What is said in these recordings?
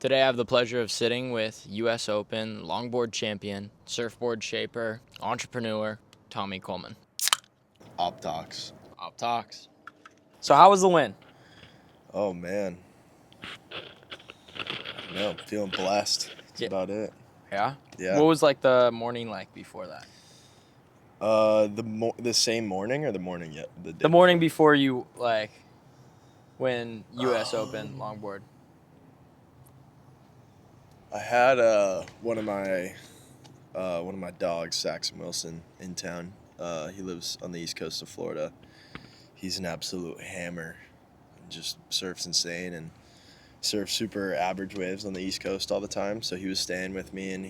Today I have the pleasure of sitting with U.S. Open longboard champion, surfboard shaper, entrepreneur, Tommy Coleman. Op Docs. Op talks. So how was the win? Oh man. No, feeling blessed. That's Yeah. about it. Yeah? Yeah. What was like the morning like before that? The same morning or the morning yet? The morning before you when U.S. Open Um, longboard. I had one of my dogs, Saxon Wilson, in town. He lives on the east coast of Florida. He's an absolute hammer. Just surfs insane and surfs super average waves on the east coast all the time. So he was staying with me, and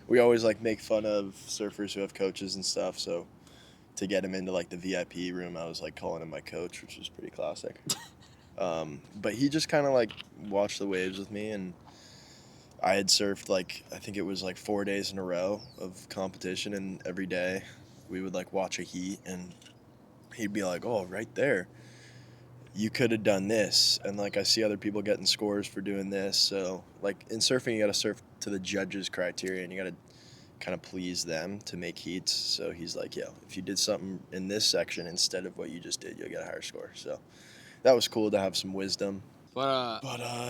we always like make fun of surfers who have coaches and stuff. So to get him into like the VIP room, I was like calling him my coach, which was pretty classic. But he just kind of like watched the waves with me, and I had surfed I think it was like 4 days in a row of competition, and every day we would like watch a heat, and he'd be like, "Oh, right there, you could have done this," and like I see other people getting scores for doing this. So like in surfing, you got to surf to the judges' criteria, and you got to kind of please them to make heats. So he's like, "Yeah, if you did something in this section instead of what you just did, you'll get a higher score." So that was cool to have some wisdom. But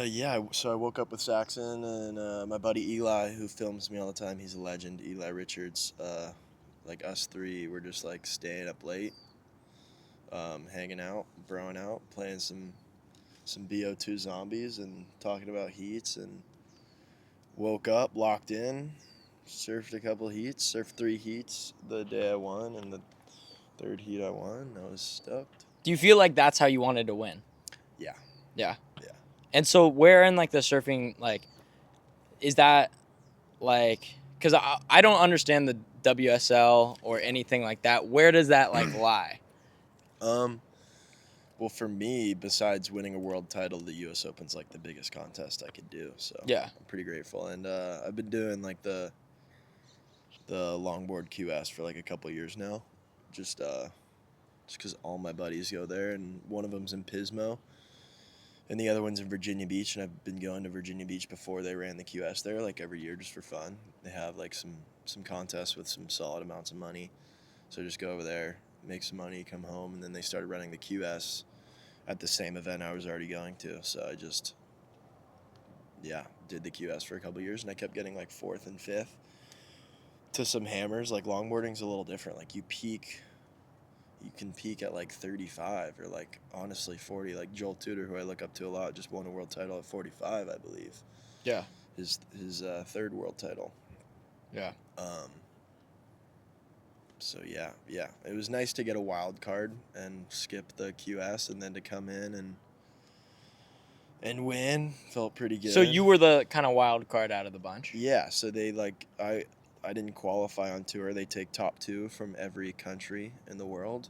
yeah, so I woke up with Saxon and my buddy Eli, who films me all the time. He's a legend, Eli Richards. Like us three, we're just like staying up late, hanging out, broing out, playing some BO2 zombies and talking about heats, and woke up, locked in, surfed a couple heats, surfed 3 heats the day I won, and the third heat I won. I was stoked. Do you feel like that's how you wanted to win? Yeah. Yeah. Yeah. And so where in like the surfing, like, is that like, because I don't understand the WSL or anything like that. Where does that like lie? Well, for me, besides winning a world title, the U.S. Open's like the biggest contest I could do. So Yeah. I'm pretty grateful, and I've been doing like the longboard QS for like a couple years now, just because all my buddies go there, and one of them's in Pismo, and the other one's in Virginia Beach, and I've been going to Virginia Beach before they ran the QS there, like every year just for fun. They have like some contests with some solid amounts of money, so just go over there, make some money, come home, and then they started running the QS at the same event I was already going to. So I just, yeah, did the QS for a couple years, and I kept getting like 4th and 5th to some hammers. Like longboarding's a little different. Like you can peak at like 35 or like honestly 40. Like Joel Tudor, who I look up to a lot, just won a world title at 45, I believe. Yeah. His third world title. Yeah. So yeah, it was nice to get a wild card and skip the QS, and then to come in and win. Felt pretty good. So you were the kind of wild card out of the bunch? Yeah, so they like I didn't qualify on tour. They take top 2 from every country in the world.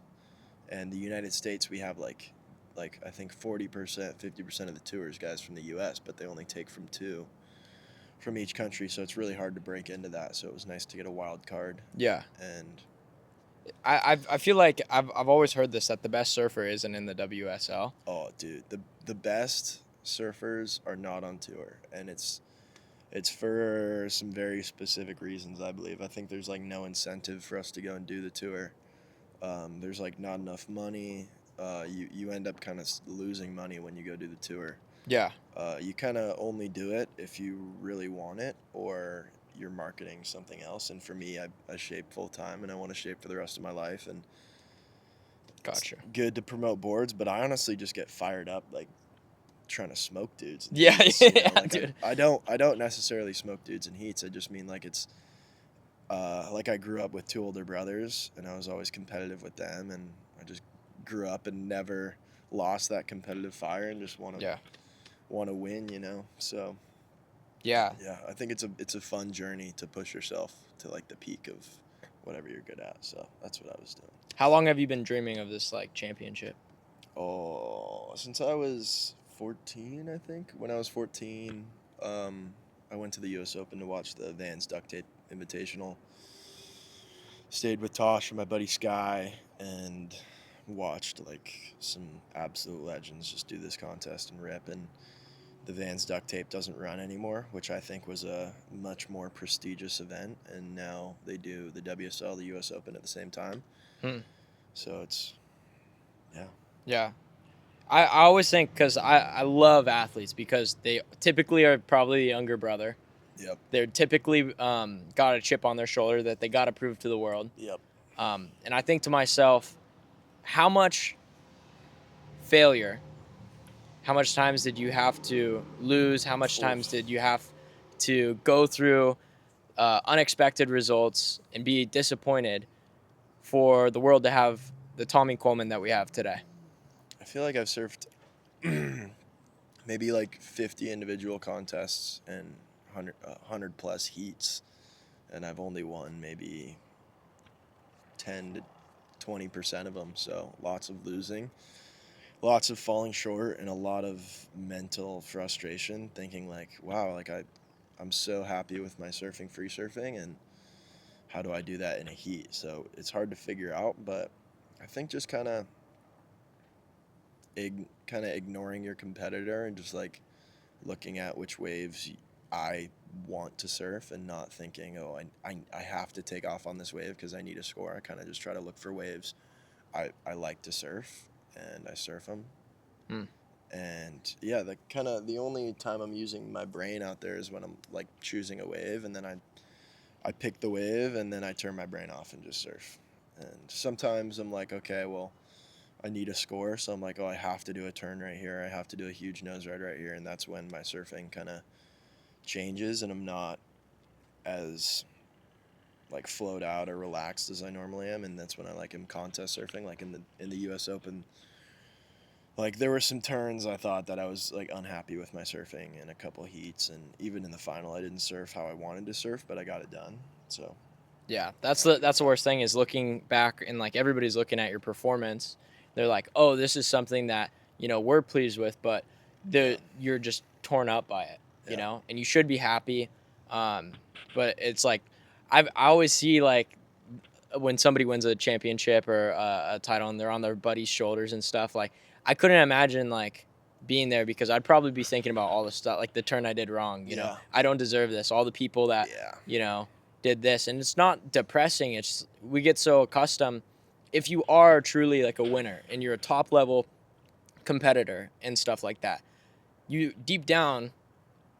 And the United States, we have like I think 40%, 50% of the tours guys from the US, but they only take from 2 from each country, so it's really hard to break into that. So it was nice to get a wild card. Yeah. And I feel like I've always heard this, that the best surfer isn't in the WSL. oh, dude, the best surfers are not on tour, and it's for some very specific reasons, I believe. I think there's like no incentive for us to go and do the tour. There's like not enough money. You end up kind of losing money when you go do the tour. Yeah. You kind of only do it if you really want it or you're marketing something else. And for me, I shape full time, and I want to shape for the rest of my life. And Gotcha. it's good to promote boards, but I honestly just get fired up like trying to smoke dudes. In Yeah, heats, yeah, like dude. I don't necessarily smoke dudes in heats. I just mean like it's like I grew up with 2 older brothers, and I was always competitive with them, and I just grew up and never lost that competitive fire, and just want to win, you know. So Yeah. yeah, I think it's a fun journey to push yourself to like the peak of whatever you're good at. So that's what I was doing. How long have you been dreaming of this like championship? Oh, since I was 14, I think. When I was 14, I went to the U.S. Open to watch the Vans Duct Tape Invitational. Stayed with Tosh and my buddy Sky and watched like some absolute legends just do this contest and rip. And the Vans duct tape doesn't run anymore, which I think was a much more prestigious event. And now they do the WSL, the U.S. Open at the same time. So it's, yeah. Yeah. I always think, because I love athletes, because they typically are probably the younger brother. Yep. They're typically got a chip on their shoulder that they got to prove to the world. Yep. And I think to myself, how much failure, how much times did you have to lose? How much times did you have to go through unexpected results and be disappointed for the world to have the Tommy Coleman that we have today? I feel like I've surfed maybe like 50 individual contests and 100 plus heats, and I've only won maybe 10 to 20% of them. So lots of losing, lots of falling short, and a lot of mental frustration, thinking like, wow, like I'm so happy with my surfing, free surfing, and how do I do that in a heat? So it's hard to figure out, but I think just kind of ignoring your competitor and just like looking at which waves I want to surf, and not thinking, oh, I have to take off on this wave because I need a score. I kind of just try to look for waves I like to surf, and I surf them. And yeah, the only time I'm using my brain out there is when I'm like choosing a wave, and then I pick the wave, and then I turn my brain off and just surf. And sometimes I'm like, okay, well, I need a score, so I'm like, oh, I have to do a turn right here. I have to do a huge nose ride right here, and that's when my surfing kind of changes, and I'm not as like flowed out or relaxed as I normally am, and that's when I am contest surfing, like in the U.S. Open. Like there were some turns I thought that I was like unhappy with my surfing in a couple heats, and even in the final I didn't surf how I wanted to surf, but I got it done. So yeah, that's the worst thing, is looking back and like everybody's looking at your performance. They're like, oh, this is something that, we're pleased with, but you're just torn up by it, you know, and you should be happy. But it's like, I always see like when somebody wins a championship or a title and they're on their buddy's shoulders and stuff, like I couldn't imagine like being there, because I'd probably be thinking about all the stuff, like the turn I did wrong, you know, I don't deserve this. All the people that, did this, and it's not depressing. It's, we get so accustomed, if you are truly like a winner and you're a top level competitor and stuff like that, you deep down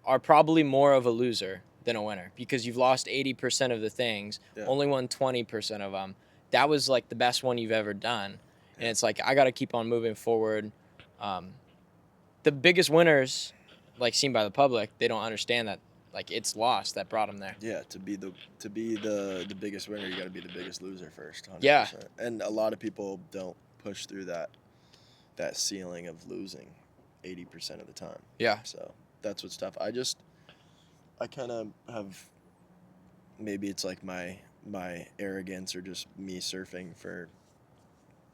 are probably more of a loser than a winner, because you've lost 80% of the things, only won 20% of them. That was like the best one you've ever done. And it's like, I got to keep on moving forward. The biggest winners, like seen by the public, they don't understand that like it's loss that brought them there. Yeah, to be the biggest winner, you got to be the biggest loser first. 100%. Yeah. And a lot of people don't push through that ceiling of losing 80% of the time. Yeah. So that's what's tough. I kind of have, maybe it's like my arrogance, or just me surfing for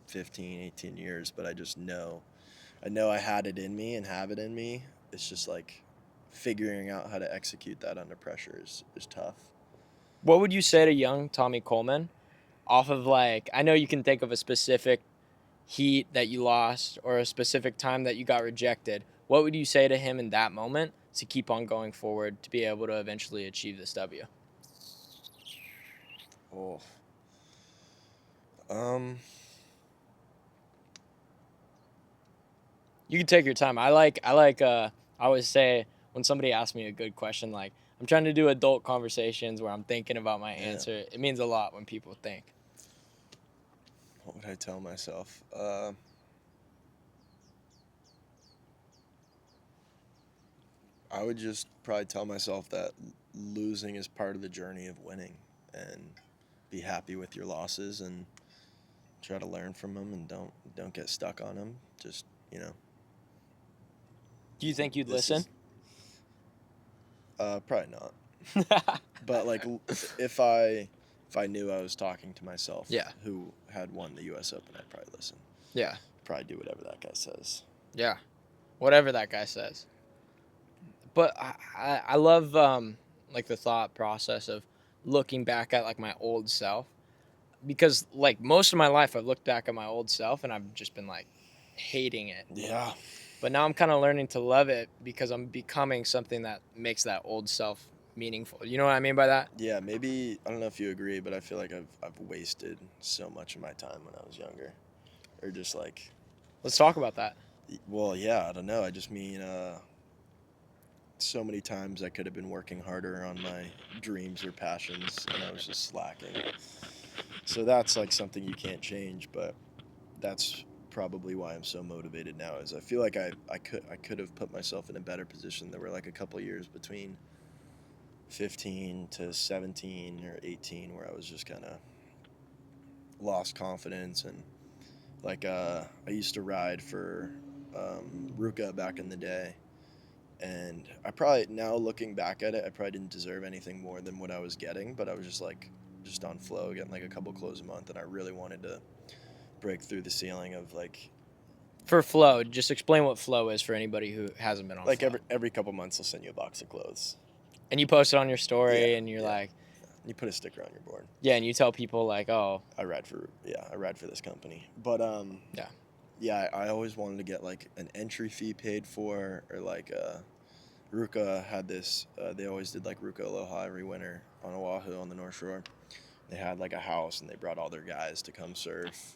15, 18 years, but I just know I had it in me and have it in me. It's just like figuring out how to execute that under pressure is tough. What would you say to young Tommy Coleman, off of like, I know you can think of a specific heat that you lost or a specific time that you got rejected. What would you say to him in that moment to keep on going forward to be able to eventually achieve this W? Oh. You can take your time. I always say when somebody asks me a good question, like I'm trying to do adult conversations where I'm thinking about my answer. It means a lot when people think. What would I tell myself? I would just probably tell myself that losing is part of the journey of winning, and be happy with your losses and try to learn from them, and don't get stuck on them. Just, Do you think you'd listen? Probably not. But like, if I knew I was talking to myself, who had won the U.S. Open, I'd probably listen. Yeah. Probably do whatever that guy says. Yeah. Whatever that guy says. But I love like the thought process of looking back at like my old self, because like most of my life I've looked back at my old self and I've just been like hating it. Yeah. But now I'm kind of learning to love it because I'm becoming something that makes that old self meaningful. You know what I mean by that? Yeah, maybe I don't know if you agree, but I feel like I've wasted so much of my time when I was younger, or just like, Let's talk about that. well, yeah, I don't know. I just mean so many times I could have been working harder on my dreams or passions, and I was just slacking. So that's like something you can't change, but that's probably why I'm so motivated now. Is I feel like I could have put myself in a better position. There were like a couple years between 15 to 17 or 18 where I was just kind of lost confidence, and like I used to ride for Ruka back in the day, and I probably, now looking back at it, I probably didn't deserve anything more than what I was getting, but I was just on flow, getting like a couple clothes a month, and I really wanted to break through the ceiling of For flow, just explain what flow is for anybody who hasn't been on like flow. every couple months they'll send you a box of clothes. And you post it on your story, Yeah, and you're yeah. like, You put a sticker on your board. yeah, and you tell people like, oh, I ride for this company. But yeah, I always wanted to get like an entry fee paid for, or like Ruka had this. They always did like Ruka Aloha every winter on Oahu on the North Shore. They had like a house, and they brought all their guys to come surf,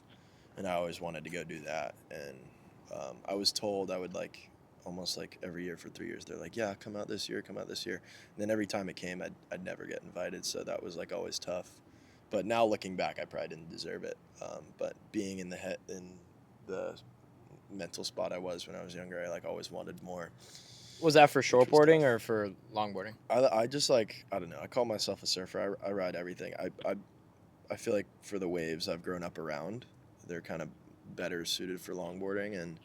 and I always wanted to go do that. And I was told I would like almost like every year for 3 years. They're like, yeah, come out this year, come out this year. And then every time it came, I'd never get invited, so that was like always tough. But now looking back, I probably didn't deserve it. But being in the mental spot I was when I was younger, I like always wanted more. was that for Which was shortboarding tough. or for longboarding? I just like, I don't know. I call myself a surfer. I ride everything. I feel like for the waves I've grown up around, they're kind of better suited for longboarding, and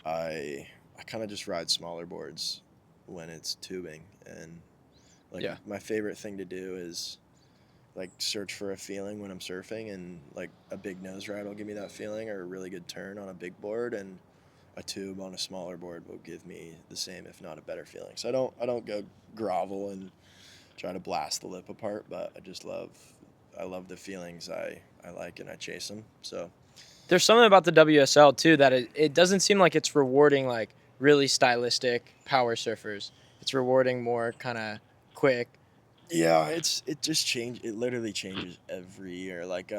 I kind of just ride smaller boards when it's tubing, and like Yeah. my favorite thing to do is like search for a feeling when I'm surfing, and like a big nose ride will give me that feeling, or a really good turn on a big board, and a tube on a smaller board will give me the same, if not a better feeling. So I don't go grovel and try to blast the lip apart, but I love the feelings I like, and I chase them. So There's something about the WSL too that it doesn't seem like it's rewarding like really stylistic power surfers. It's rewarding more kind of quick. yeah, it just change. It literally changes every year. Like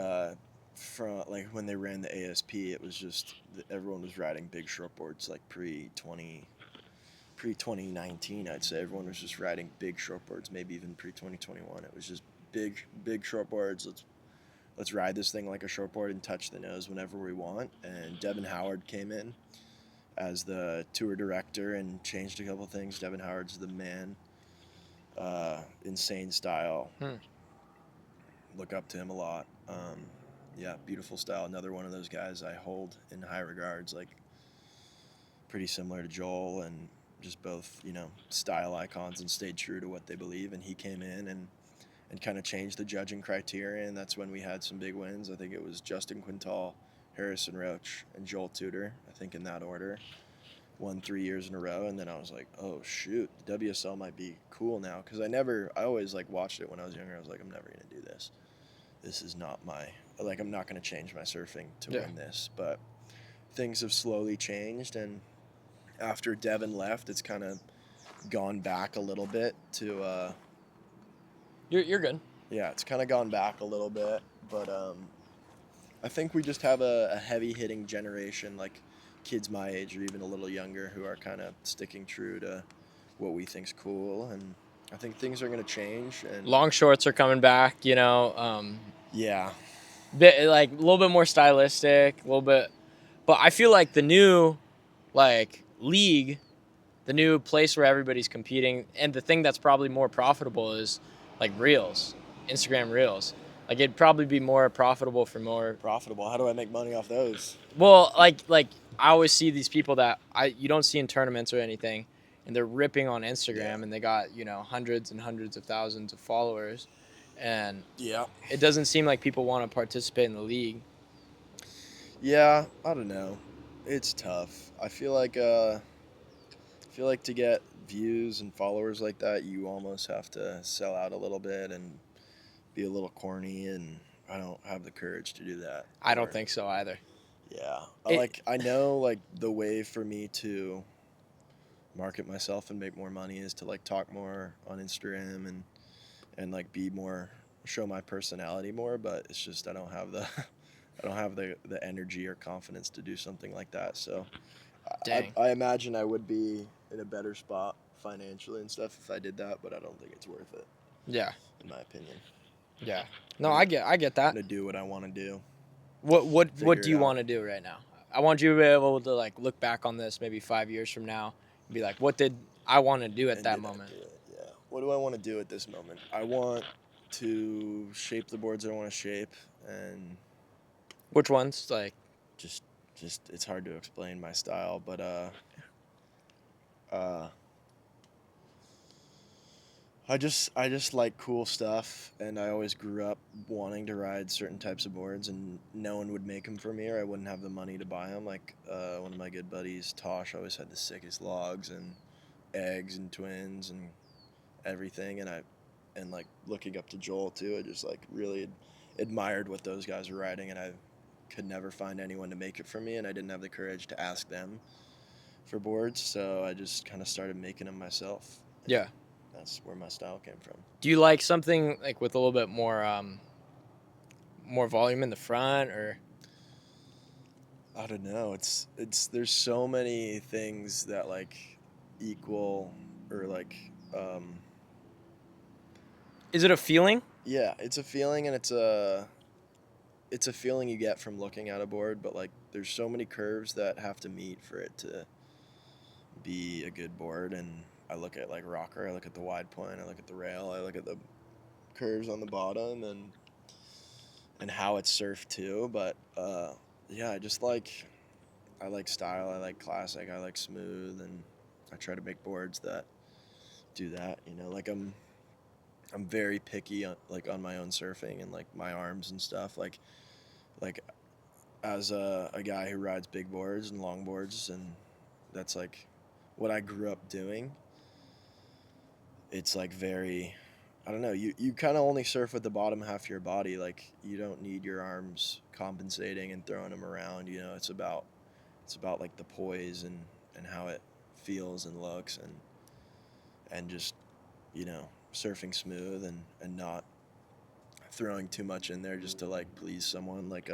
from like when they ran the ASP, it was just everyone was riding big shortboards like pre 2019. I'd say everyone was just riding big shortboards. Maybe even pre 2021. It was just big shortboards. Let's ride this thing like a shortboard and touch the nose whenever we want. And Devin Howard came in as the tour director and changed a couple things. Devin Howard's the man. Insane style. Look up to him a lot. Yeah, beautiful style. Another one of those guys I hold in high regards. Like pretty similar to Joel, and just both, style icons, and stayed true to what they believe. And he came in and kind of changed the judging criteria, and that's when we had some big wins. I think it was Justin Quintal, Harrison Roach, and Joel Tudor, I think in that order. Won 3 years in a row, and then I was like, oh shoot, the WSL might be cool now, because I always like watched it when I was younger. I was like, I'm never gonna do this. This is not I'm not gonna change my surfing to win this. But things have slowly changed, and after Devin left, it's kind of gone back a little bit to You're good. yeah, it's kind of gone back a little bit, but I think we just have a heavy hitting generation, like kids my age or even a little younger, who are kind of sticking true to what we think's cool, and I think things are gonna change. And Long shorts are coming back. yeah, Like a little bit more stylistic, a little bit. But I feel like the new like league, the new place where everybody's competing, and the thing that's probably more profitable is like reels, Instagram reels. Like it'd probably be more profitable for more. profitable. How do I make money off those? Well, like I always see these people that you don't see in tournaments or anything, and they're ripping on Instagram, Yeah. and they got hundreds and hundreds of thousands of followers, and Yeah. it doesn't seem like people want to participate in the league. Yeah, I don't know. It's tough. I feel like to get views and followers like that, you almost have to sell out a little bit and be a little corny, and I don't have the courage to do that. I don't think so either. Yeah. It- I know like the way for me to market myself and make more money is to like talk more on Instagram and like be more show my personality more, but it's just I don't have the I don't have the energy or confidence to do something like that. So Dang. I imagine I would be in a better spot financially and stuff if I did that, but I don't think it's worth it, Yeah. in my opinion. Yeah. No, I'm I get that. gonna do what I want to do. What Figure do it you out. want to do right now? I want you to be able to like look back on this maybe 5 years from now and be like, what did I want to do at And that did I moment? do it? Yeah. What do I want to do at this moment? I want to shape the boards I want to shape, and Which ones? Like, just it's hard to explain my style, but uh I just like cool stuff, and I always grew up wanting to ride certain types of boards, and no one would make them for me, or I wouldn't have the money to buy them. Like one of my good buddies, Tosh, always had the sickest logs and eggs and twins and everything, and like looking up to Joel too. I just like really admired what those guys were riding, and I could never find anyone to make it for me, and I didn't have the courage to ask them for boards, so I just kind of started making them myself. yeah. That's where my style came from. Do you like something like with a little bit more volume in the front, or I don't know. It's there's so many things that like equal or like is it a feeling? yeah, it's a feeling, and it's a feeling you get from looking at a board, but like there's so many curves that have to meet for it to be a good board. And I look at like rocker, I look at the wide point, I look at the rail, I look at the curves on the bottom and how it's surfed too. But yeah, I like style, I like classic, I like smooth, and I try to make boards that do that. You know, like I'm very picky on like on my own surfing and like my arms and stuff. Like as a guy who rides big boards and long boards, and that's like what I grew up doing. It's like very, I don't know, you kind of only surf with the bottom half of your body. Like you don't need your arms compensating and throwing them around. You know, it's about like the poise and how it feels and looks, and just, you know, surfing smooth and not throwing too much in there just to like please someone, like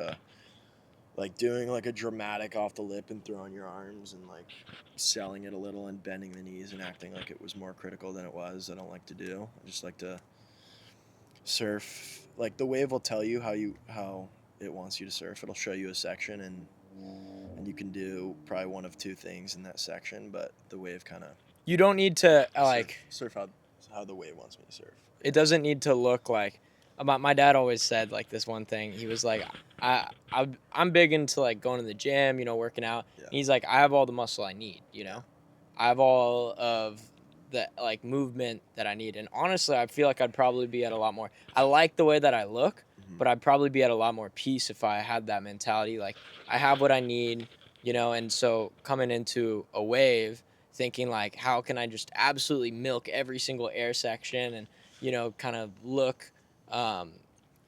doing like a dramatic off the lip and throwing your arms and like selling it a little and bending the knees and acting like it was more critical than it was. I don't like to do. I just like to surf. Like the wave will tell you how it wants you to surf. It'll show you a section, and you can do probably one of two things in that section, but the wave kind of You don't need to like. surf how the wave wants me to surf. It doesn't need to look like. My dad always said like this one thing. He was like, I'm big into like going to the gym, you know, working out. Yeah. And he's like, I have all the muscle I need, you know, I have all of the like movement that I need. And honestly, I feel like I'd probably be at a lot more. I like the way that I look, but I'd probably be at a lot more peace if I had that mentality. Like I have what I need, you know. And so coming into a wave, thinking like, how can I just absolutely milk every single air section and, you know, kind of look um,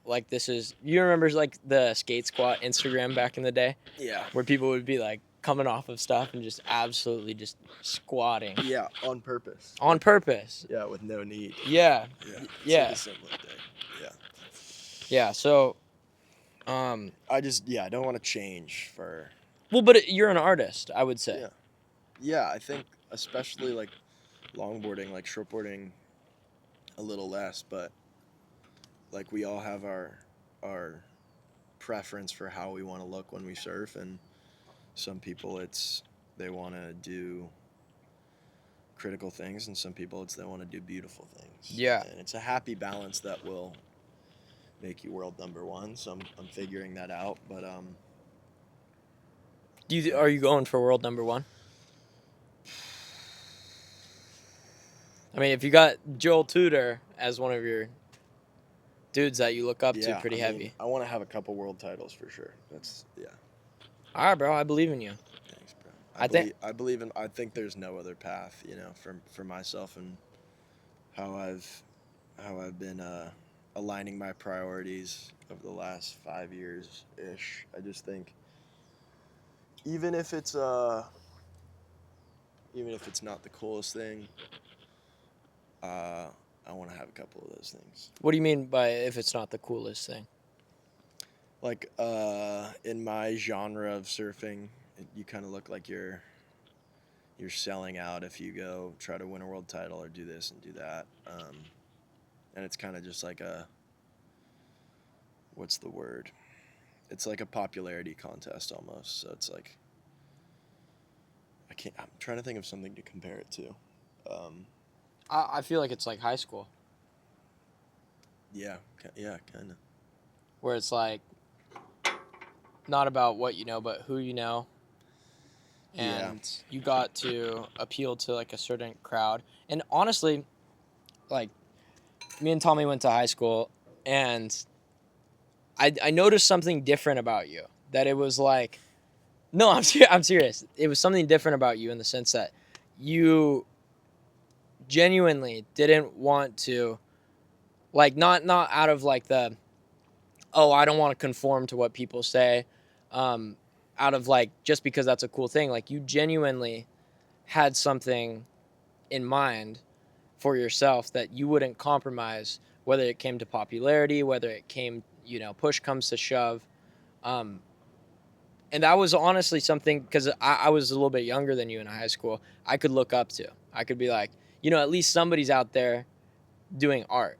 like this is, you remember like the skate squat Instagram back in the day Yeah. where people would be like coming off of stuff and just absolutely just squatting Yeah, on purpose. on purpose. Yeah, with no need. Yeah. Yeah. It's Yeah. like a similar thing. Yeah. Yeah. So, I just I don't want to change for well, but you're an artist, I would say. yeah. Yeah, I think especially like longboarding, like shortboarding a little less, but like we all have our preference for how we want to look when we surf, and some people they want to do critical things, and some people they want to do beautiful things. Yeah. And it's a happy balance that will make you world number one. So I'm figuring that out, but Are you going for world number one? I mean, if you got Joel Tudor as one of your dudes that you look up to pretty heavy. I want to have a couple world titles for sure. That's All right, bro. I believe in you. Thanks, bro. I think there's no other path, you know, for myself and how I've been aligning my priorities over the last 5 years ish. I just think even if it's not the coolest thing, I want to have a couple of those things. What do you mean by if it's not the coolest thing? Like in my genre of surfing, you kind of look like you're selling out if you go try to win a world title or do this and do that. And it's kind of just like what's the word? It's like a popularity contest almost. So it's like, I'm trying to think of something to compare it to. I feel like it's like high school, Yeah, kind of. where it's like not about what you know, but who you know. And you got to appeal to like a certain crowd. And honestly, like me and Tommy went to high school, and I noticed something different about you. That it was like, no, I'm serious. It was something different about you in the sense that you genuinely didn't want to, like, not out of like the, oh, I don't want to conform to what people say, out of like just because that's a cool thing. Like you genuinely had something in mind for yourself that you wouldn't compromise, whether it came to popularity, whether it came, push comes to shove. And that was honestly something, because I was a little bit younger than you in high school, I could look up to. I could be like, at least somebody's out there doing art.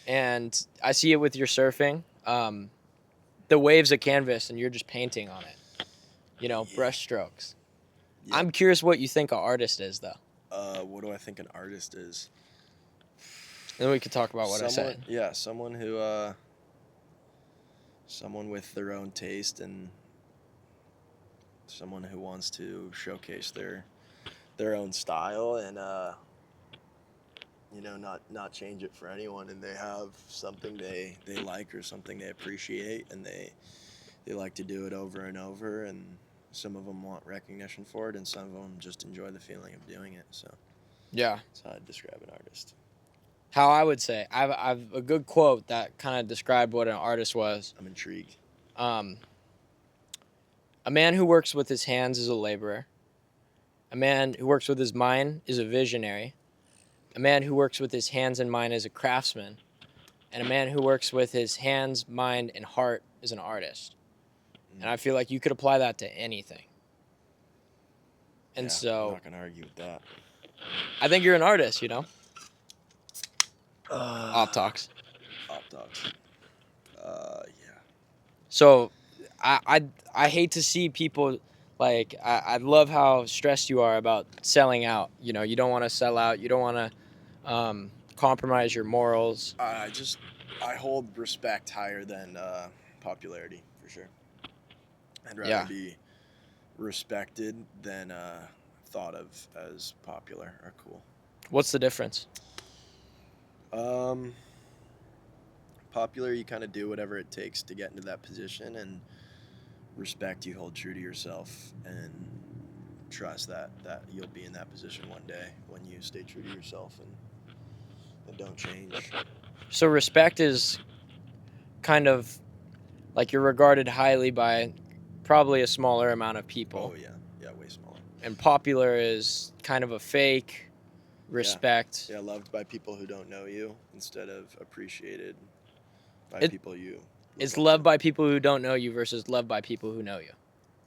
And I see it with your surfing. The wave's a canvas and you're just painting on it, brush strokes. Yeah. I'm curious what you think an artist is, though. What do I think an artist is? Then we could talk about what I said. Yeah, someone with their own taste and someone who wants to showcase their own style and not change it for anyone, and they have something they like or something they appreciate, and they like to do it over and over, and some of them want recognition for it, and some of them just enjoy the feeling of doing it. So yeah, that's how I'd describe an artist. How I would say, I've a good quote that kind of described what an artist was. I'm intrigued. A man who works with his hands is a laborer. A man who works with his mind is a visionary. A man who works with his hands and mind is a craftsman. And a man who works with his hands, mind, and heart is an artist. And I feel like you could apply that to anything. And so I'm not going to argue with that. I think you're an artist, Op talks. Yeah. So I hate to see people, like, I love how stressed you are about selling out. You don't want to sell out. You don't want to compromise your morals. I hold respect higher than popularity, for sure. I'd rather be respected than thought of as popular or cool. What's the difference? Popular, you kind of do whatever it takes to get into that position, and respect, you hold true to yourself and trust that you'll be in that position one day when you stay true to yourself and don't change. So respect is kind of like you're regarded highly by probably a smaller amount of people. Oh, yeah, way smaller. And popular is kind of a fake respect. Yeah, loved by people who don't know you instead of appreciated by people you. It's loved by people who don't know you versus loved by people who know you.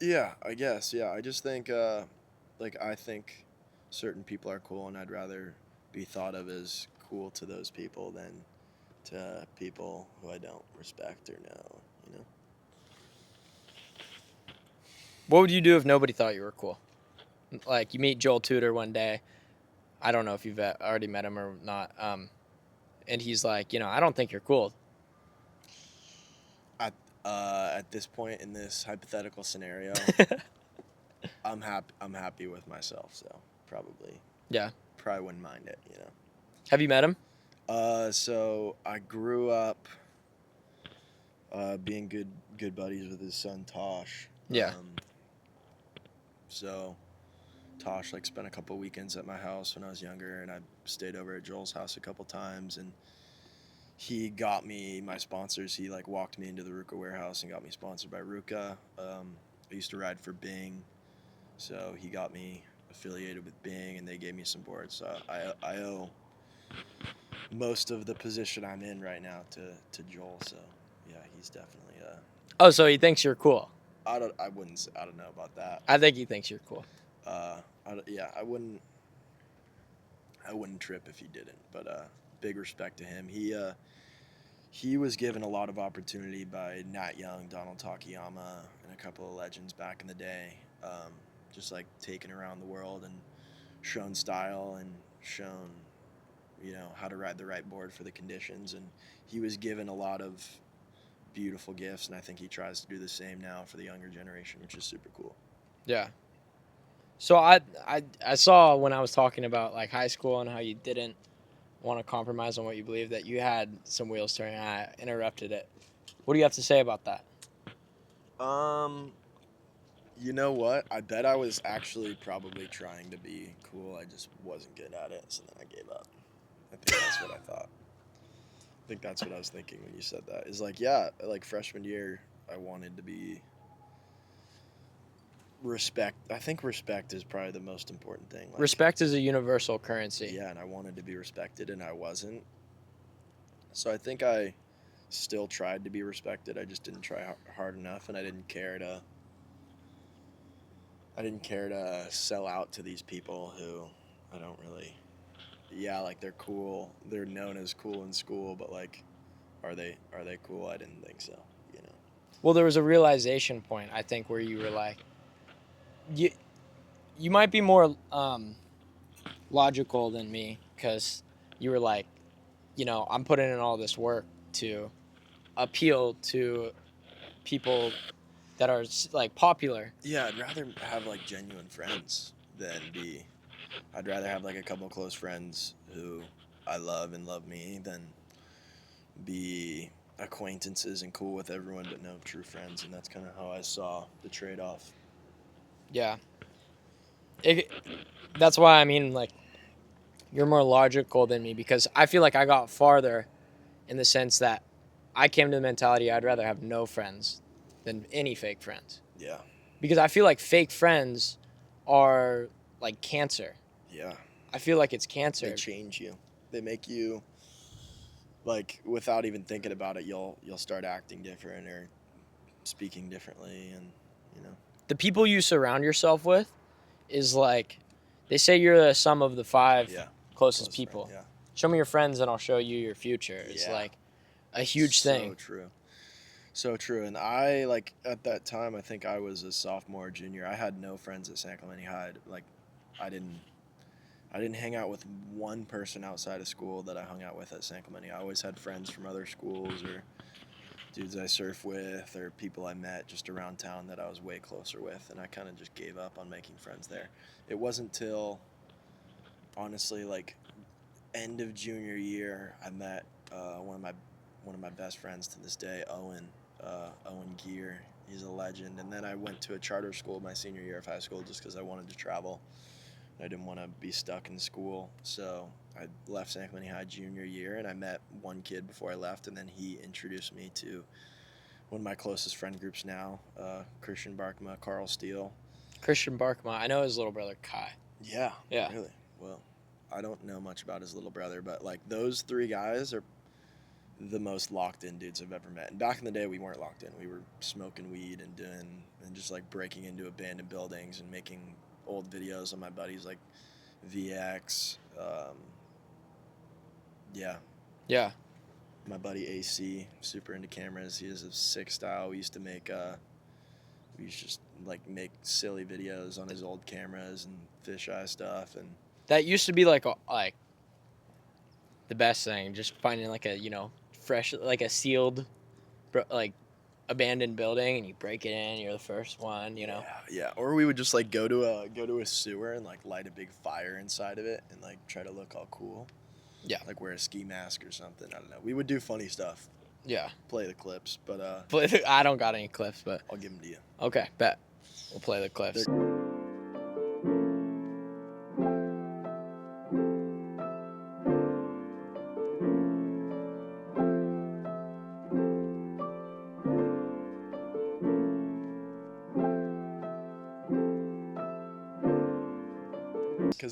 Yeah, I guess. Yeah, I just think, I think certain people are cool, and I'd rather be thought of as cool to those people than to people who I don't respect or know, What would you do if nobody thought you were cool? Like, you meet Joel Tudor one day. I don't know if you've already met him or not. And he's like, I don't think you're cool. At this point in this hypothetical scenario, I'm happy with myself, so probably wouldn't mind it, Have you met him? So I grew up being good buddies with his son Tosh. Yeah. So Tosh spent a couple weekends at my house when I was younger, and I stayed over at Joel's house a couple times, and he got me my sponsors. He walked me into the Ruka warehouse and got me sponsored by Ruka. I used to ride for Bing, so he got me affiliated with Bing, and they gave me some boards. So I owe most of the position I'm in right now to Joel. So yeah, he's definitely Oh, so he thinks you're cool. I don't know about that. I think he thinks you're cool. Yeah, I wouldn't trip if he didn't. But big respect to him. He was given a lot of opportunity by Nat Young, Donald Takayama, and a couple of legends back in the day. Just like taken around the world and shown style and shown, how to ride the right board for the conditions. And he was given a lot of beautiful gifts, and I think he tries to do the same now for the younger generation, which is super cool. Yeah. So I saw when I was talking about like high school and how you didn't want to compromise on what you believe, that you had some wheels turning. I interrupted it. What do you have to say about that? You know what? I bet I was actually probably trying to be cool. I just wasn't good at it, so then I gave up. I think that's what I thought. I think that's what I was thinking when you said that. Is like, yeah, like freshman year, I wanted to be respect. I think respect is probably the most important thing. Like, Respect is a universal currency. yeah, and I wanted to be respected, and I wasn't. So I think I still tried to be respected. I just didn't try hard enough, and I didn't care to sell out to these people who I don't really. Yeah, like they're cool. They're known as cool in school, but like, are they cool? I didn't think so. Well, there was a realization point, I think, where you were like, you might be more logical than me, because you were like, I'm putting in all this work to appeal to people that are like popular. Yeah, I'd rather have like genuine friends than be. I'd rather have like a couple close friends who I love and love me than be acquaintances and cool with everyone but no true friends. And that's kind of how I saw the trade-off. Yeah. That's why, I mean, like, you're more logical than me, because I feel like I got farther in the sense that I came to the mentality I'd rather have no friends than any fake friends. Yeah. Because I feel like fake friends are like cancer. Yeah. I feel like it's cancer. They change you. They make you, like, without even thinking about it, you'll start acting different or speaking differently, and The people you surround yourself with is like, they say you're the sum of the five closest people. Friend, yeah. Show me your friends and I'll show you your future. It's like a huge thing. So true. And I, like, at that time, I think I was a sophomore, junior. I had no friends at San Clemente High. Like, I didn't hang out with one person outside of school that I hung out with at San Clemente. I always had friends from other schools or dudes I surf with or people I met just around town that I was way closer with, and I kind of just gave up on making friends there. It wasn't till, honestly, like, end of junior year, I met one of my best friends to this day, Owen Gear. He's a legend. And then I went to a charter school my senior year of high school just because I wanted to travel. I didn't want to be stuck in school, so I left San Clemente High junior year, and I met one kid before I left, and then he introduced me to one of my closest friend groups now, Christian Barkma, Carl Steele. Christian Barkma, I know his little brother Kai. Yeah. Yeah. Really? Well, I don't know much about his little brother, but like those three guys are the most locked in dudes I've ever met. And back in the day, we weren't locked in. We were smoking weed and just like breaking into abandoned buildings and making old videos on my buddies like VX. Yeah. My buddy AC, super into cameras. He has a sick style. We used to just like make silly videos on his old cameras and fisheye stuff. And That used to be like the best thing, just finding like a, fresh, like a sealed, like abandoned building, and you break it in, you're the first one, Yeah. Or we would just like go to a sewer and like light a big fire inside of it and like try to look all cool. Yeah. Like wear a ski mask or something. I don't know. We would do funny stuff. Yeah. Play the clips, but I don't got any clips, but I'll give them to you. Okay, bet. We'll play the clips.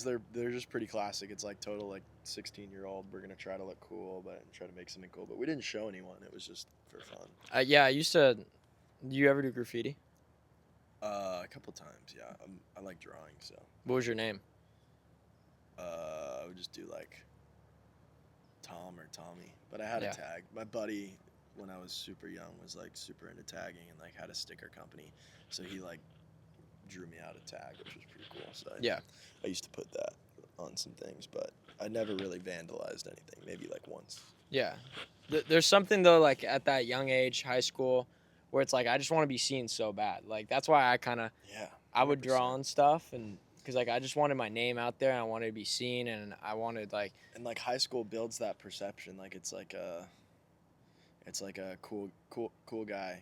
because they're just pretty classic. It's like total like 16-year-old. We're gonna try to look cool, but try to make something cool. But we didn't show anyone. It was just for fun. Yeah, I used to. Do you ever do graffiti? A couple times, yeah. I like drawing, so. What was your name? I would just do like Tom or Tommy, but I had Yeah. a tag. My buddy, when I was super young, was like super into tagging and like had a sticker company, so he like drew me out a tag, which was pretty cool. So Yeah. I used to put that on some things, but I never really vandalized anything. Maybe like once. Yeah. There's something though, like at that young age, high school, where it's like I just want to be seen so bad. Like that's why I kind of Yeah. I would 100%. draw on stuff, and because like I just wanted my name out there and I wanted to be seen, and I wanted like. And like high school builds that perception. Like it's like a cool guy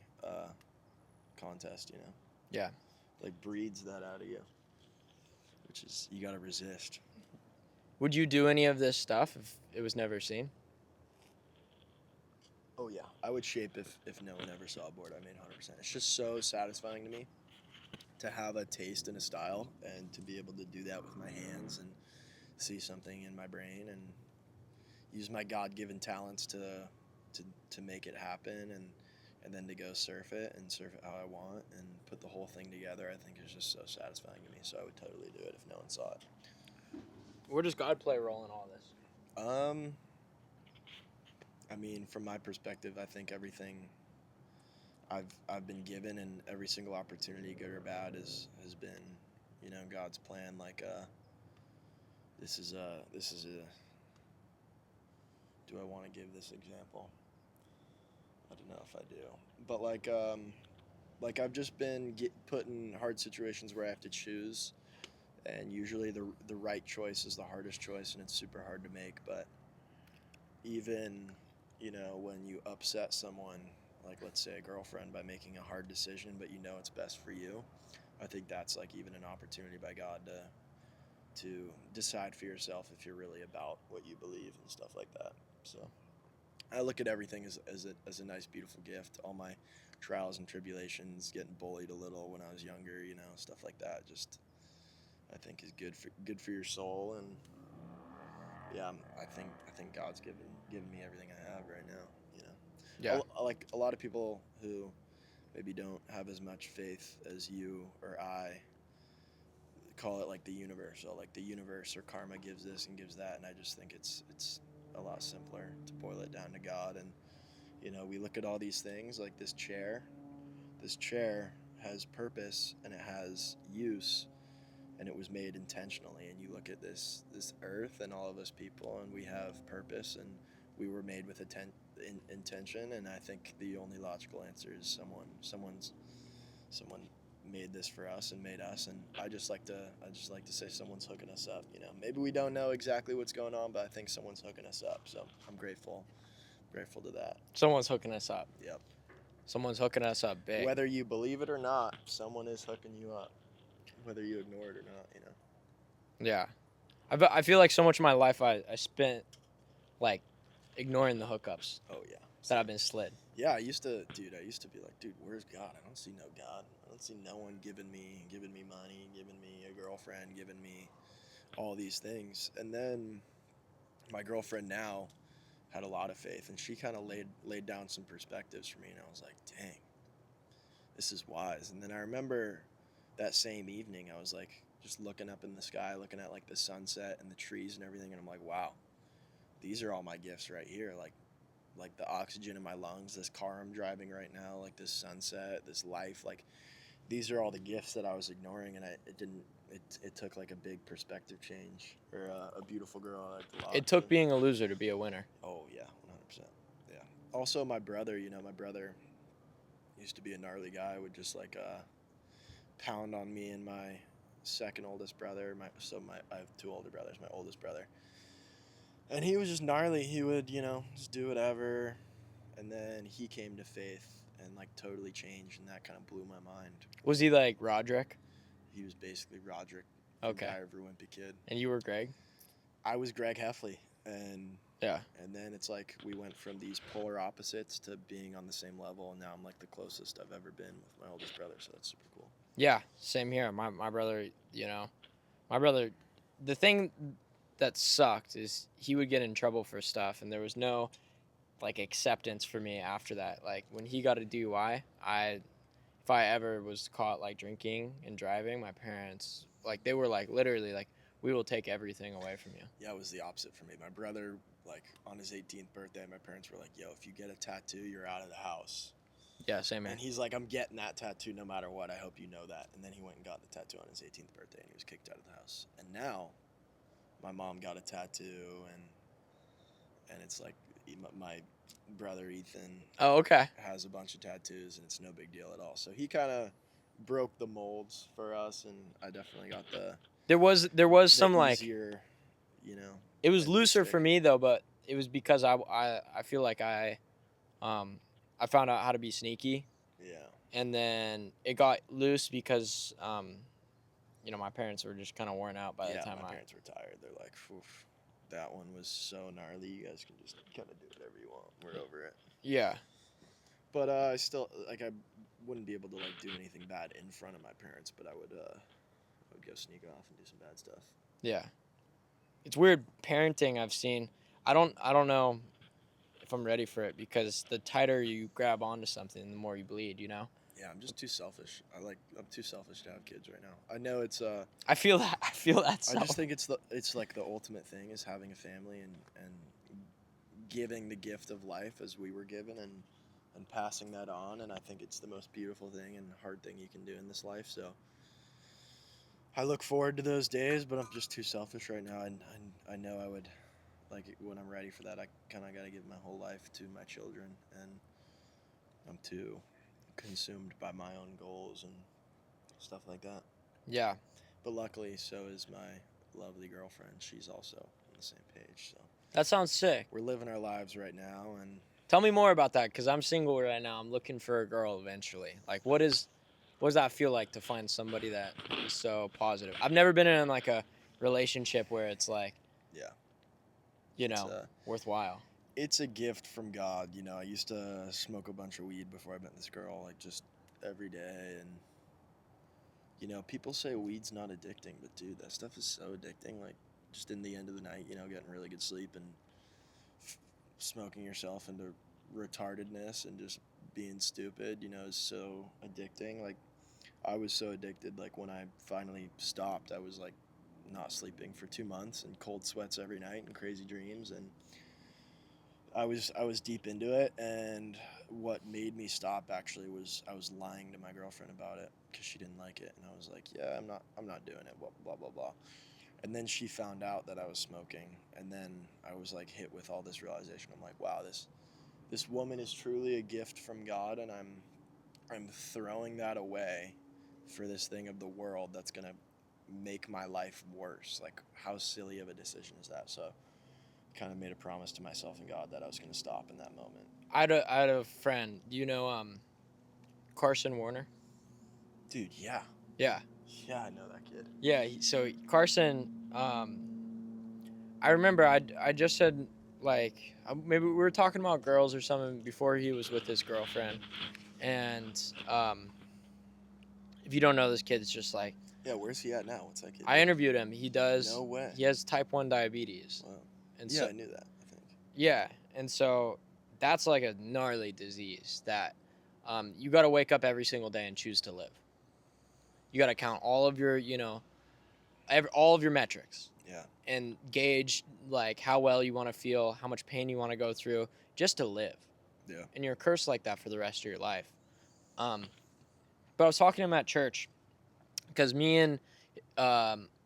contest, you know. Yeah. Like breeds that out of you, which is you gotta resist. Would you do any of this stuff if it was never seen? Oh yeah, I would shape if no one ever saw a board I made 100%. It's just so satisfying to me to have a taste and a style and to be able to do that with my hands and see something in my brain and use my God-given talents to make it happen and then to go surf it how I want and put the whole thing together. I think is just so satisfying to me. So I would totally do it if no one saw it. Where does God play a role in all this? I mean, from my perspective, I think everything I've been given and every single opportunity, good or bad, has been, you know, God's plan. Like, this is a. Do I want to give this example? I don't know if I do, but like I've just been put in hard situations where I have to choose, and usually the right choice is the hardest choice, and it's super hard to make. But even, you know, when you upset someone, like let's say a girlfriend, by making a hard decision, but you know it's best for you, I think that's like even an opportunity by God to decide for yourself if you're really about what you believe and stuff like that. So I look at everything as a nice, beautiful gift. All my trials and tribulations, getting bullied a little when I was younger, you know, stuff like that. Just I think is good for your soul, and yeah, I think God's given me everything I have right now. You know, Yeah. like a lot of people who maybe don't have as much faith as you or I call it like the universe. So like the universe or karma gives this and gives that, and I just think it's a lot simpler to boil it down to God. And you know, we look at all these things like this chair. This chair has purpose and it has use, and it was made intentionally. And you look at this earth and all of us people, and we have purpose, and we were made with intention. And I think the only logical answer is someone made this for us and made us. And I just like to say someone's hooking us up. You know, maybe we don't know exactly what's going on, but I think someone's hooking us up. So I'm grateful to that. Someone's hooking us up. Yep. Someone's hooking us up big. Whether you believe it or not, someone is hooking you up. Whether you ignore it or not, you know. Yeah. I feel like so much of my life I spent like ignoring the hookups Oh yeah. that I've been slid. Yeah, I used to be like, dude, where's God? I don't see no God. I don't see no one giving me money, giving me a girlfriend, giving me all these things. And then my girlfriend now had a lot of faith, and she kind of laid down some perspectives for me, and I was like, dang, this is wise. And then I remember that same evening, I was like just looking up in the sky, looking at like the sunset and the trees and everything, and I'm like, wow, these are all my gifts right here. Like the oxygen in my lungs, this car I'm driving right now, like this sunset, this life, like these are all the gifts that I was ignoring, and it took like a big perspective change, or a beautiful girl I liked a lot. It took being a loser to be a winner. Oh yeah, 100%. Yeah. Also my brother used to be a gnarly guy, would just like pound on me and my second oldest brother. I have two older brothers, my oldest brother. And he was just gnarly. He would, you know, just do whatever. And then he came to faith and like totally changed, and that kind of blew my mind. Was he like Roderick? He was basically Roderick from Okay. Guy Over Wimpy Kid. And you were Greg? I was Greg Heffley, and yeah. And then it's like we went from these polar opposites to being on the same level, and now I'm like the closest I've ever been with my oldest brother, so that's super cool. Yeah, same here. My brother, you know, my brother the thing that sucked is he would get in trouble for stuff, and there was no like acceptance for me after that. Like when he got a DUI, if I ever was caught like drinking and driving, my parents like they were like literally like we will take everything away from you. Yeah, it was the opposite for me. My brother, like on his 18th birthday, my parents were like, "Yo, if you get a tattoo, you're out of the house." Yeah, same here. And he's like, "I'm getting that tattoo no matter what. I hope you know that." And then he went and got the tattoo on his 18th birthday, and he was kicked out of the house. And now, my mom got a tattoo, and it's like my brother Ethan. Oh, okay. Has a bunch of tattoos, and it's no big deal at all. So he kind of broke the molds for us, and I definitely got the There was some like easier, you know. it was looser for me though, but it was because I feel like I found out how to be sneaky. Yeah. And then it got loose because my parents were just kind of worn out by the time my parents were tired. They're like, "Oof, that one was so gnarly. You guys can just kind of do whatever you want. We're over it." Yeah. But I still I wouldn't be able to like do anything bad in front of my parents, but I would go sneak off and do some bad stuff. Yeah. It's weird parenting I've seen. I don't know if I'm ready for it because the tighter you grab onto something, the more you bleed, you know? Yeah, I'm just too selfish. I'm too selfish to have kids right now. I know it's I feel that I just think it's like the ultimate thing is having a family and giving the gift of life as we were given and passing that on, and I think it's the most beautiful thing and hard thing you can do in this life. So I look forward to those days, but I'm just too selfish right now, and I know I would like when I'm ready for that. I kind of got to give my whole life to my children, and I'm too consumed by my own goals and stuff like that. Yeah. But luckily, so is my lovely girlfriend. She's also on the same page. So That sounds sick. we're living our lives right now, and Tell me more about that because I'm single right now. I'm looking for a girl eventually. Like, what does that feel like to find somebody that is so positive? I've never been in like a relationship where it's like, yeah, worthwhile. it's a gift from God. You know, I used to smoke a bunch of weed before I met this girl, like just every day, and you know, people say weed's not addicting, but dude, that stuff is so addicting. Like, just in the end of the night, you know, getting really good sleep and smoking yourself into retardedness and just being stupid, you know, is so addicting. Like, I was so addicted. Like, when I finally stopped, I was like not sleeping for 2 months and cold sweats every night and crazy dreams, and I was deep into it. And what made me stop actually was I was lying to my girlfriend about it because she didn't like it, and I was like, yeah, I'm not doing it, blah blah blah blah. And then she found out that I was smoking, and then I was like hit with all this realization. I'm like, wow, this woman is truly a gift from God, and I'm throwing that away for this thing of the world that's gonna make my life worse. Like, how silly of a decision is that? So kind of made a promise to myself and God that I was going to stop in that moment. I had a friend. Do you know Carson Warner? Dude, yeah. Yeah. Yeah, I know that kid. Yeah. So Carson, I remember I just said like maybe we were talking about girls or something before he was with his girlfriend, and if you don't know this kid, it's just like. Yeah, where's he at now? What's that kid? I interviewed him. He does. No way. He has type 1 diabetes. Wow. And yeah, so, I knew that, I think. Yeah, and so that's like a gnarly disease that you got to wake up every single day and choose to live. You got to count all of your, all of your metrics. Yeah. And gauge like how well you want to feel, how much pain you want to go through just to live. Yeah. And you're cursed like that for the rest of your life. But I was talking to him at church because me and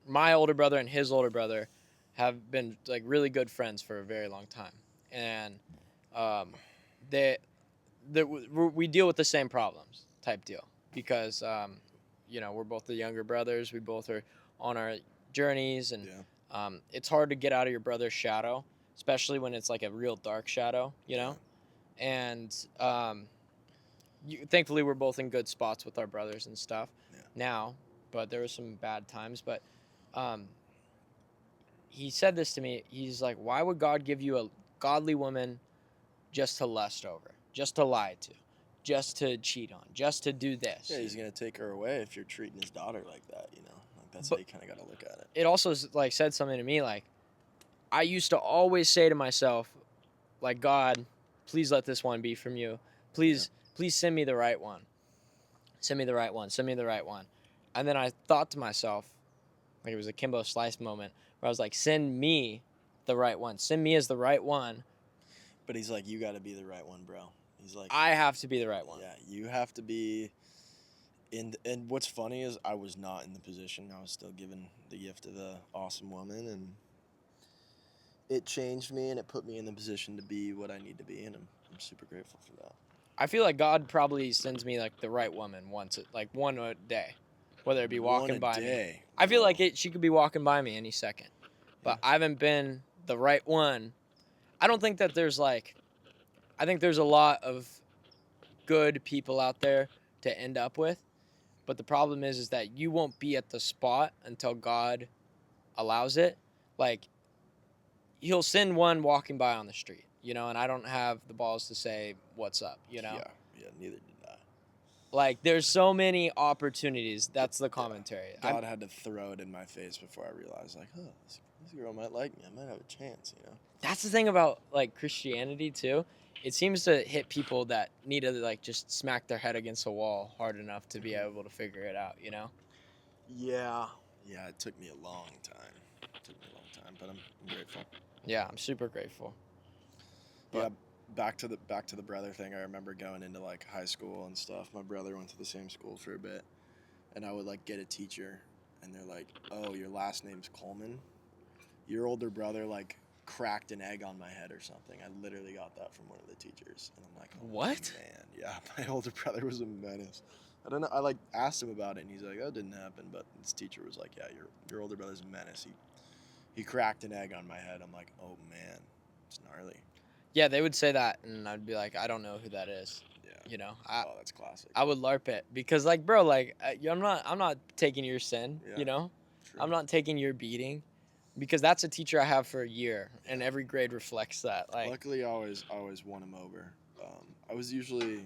my older brother and his older brother have been like really good friends for a very long time, and we deal with the same problems type deal because we're both the younger brothers. We both are on our journeys, and it's hard to get out of your brother's shadow, especially when it's like a real dark shadow, and thankfully we're both in good spots with our brothers and stuff now, but there were some bad times. But he said this to me. He's like, why would God give you a godly woman just to lust over, just to lie to, just to cheat on, just to do this? Yeah, he's going to take her away if you're treating his daughter like that, you know? Like, That's But how you kind of got to look at it. it also like said something to me. Like, I used to always say to myself, like, God, please let this one be from you. Please send me the right one. Send me the right one. Send me the right one. And then I thought to myself, like, it was a Kimbo Slice moment where I was like, send me the right one. Send me as the right one. But he's like, you got to be the right one, bro. He's like, I have to be the right one. Yeah, you have to be. And what's funny is I was not in the position. I was still given the gift of the awesome woman, and it changed me and it put me in the position to be what I need to be, and I'm super grateful for that. I feel like God probably sends me like the right woman once, like one a day, whether it be walking by me. I feel like she could be walking by me any second, but I haven't been the right one. I don't think that there's like, I think there's a lot of good people out there to end up with, but the problem is that you won't be at the spot until God allows it. Like, he'll send one walking by on the street, you know, and I don't have the balls to say what's up, you know. Yeah, neither did I. Like, there's so many opportunities. That's the commentary. God had to throw it in my face before I realized, like, oh, this girl might like me. I might have a chance, you know. That's the thing about like Christianity too. It seems to hit people that need to like just smack their head against a wall hard enough to be able to figure it out, you know. Yeah, it took me a long time. But I'm grateful. Yeah, I'm super grateful. But back to the brother thing. I remember going into like high school and stuff. My brother went to the same school for a bit, and I would like get a teacher, and they're like, "Oh, your last name's Coleman. Your older brother like cracked an egg on my head or something." I literally got that from one of the teachers, and I'm like, oh, "What? Man, yeah, my older brother was a menace." I don't know. I like asked him about it, and he's like, "Oh, it didn't happen." But this teacher was like, "Yeah, your older brother's a menace. He cracked an egg on my head." I'm like, "Oh man, it's gnarly." Yeah, they would say that, and I'd be like, I don't know who that is. Yeah. You know, Oh, that's classic. I would LARP it because, like, bro, like, I'm not taking your sin. Yeah, you know, true. I'm not taking your beating, because that's a teacher I have for a year, and every grade reflects that. Like, luckily, I always won him over. I was usually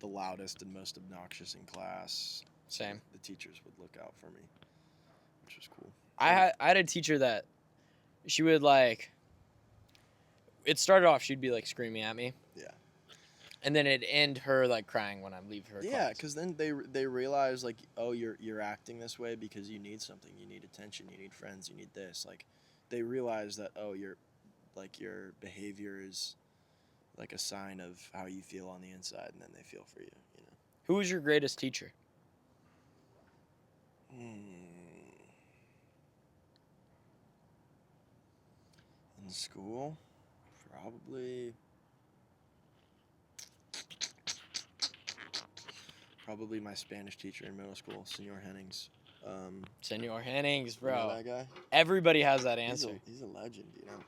the loudest and most obnoxious in class. Same. The teachers would look out for me, which was cool. I had a teacher that she would like. It started off, she'd be like screaming at me. Yeah. And then it'd end her like crying when I leave her. Yeah, because then they realize like, oh, you're acting this way because you need something, you need attention, you need friends, you need this. Like, they realize that, oh, your behavior is like a sign of how you feel on the inside, and then they feel for you. You know. Who was your greatest teacher? In school, probably my Spanish teacher in middle school, Senor Hennings. Senor Hennings, bro. You know that guy? Everybody has that answer. He's a legend, you know.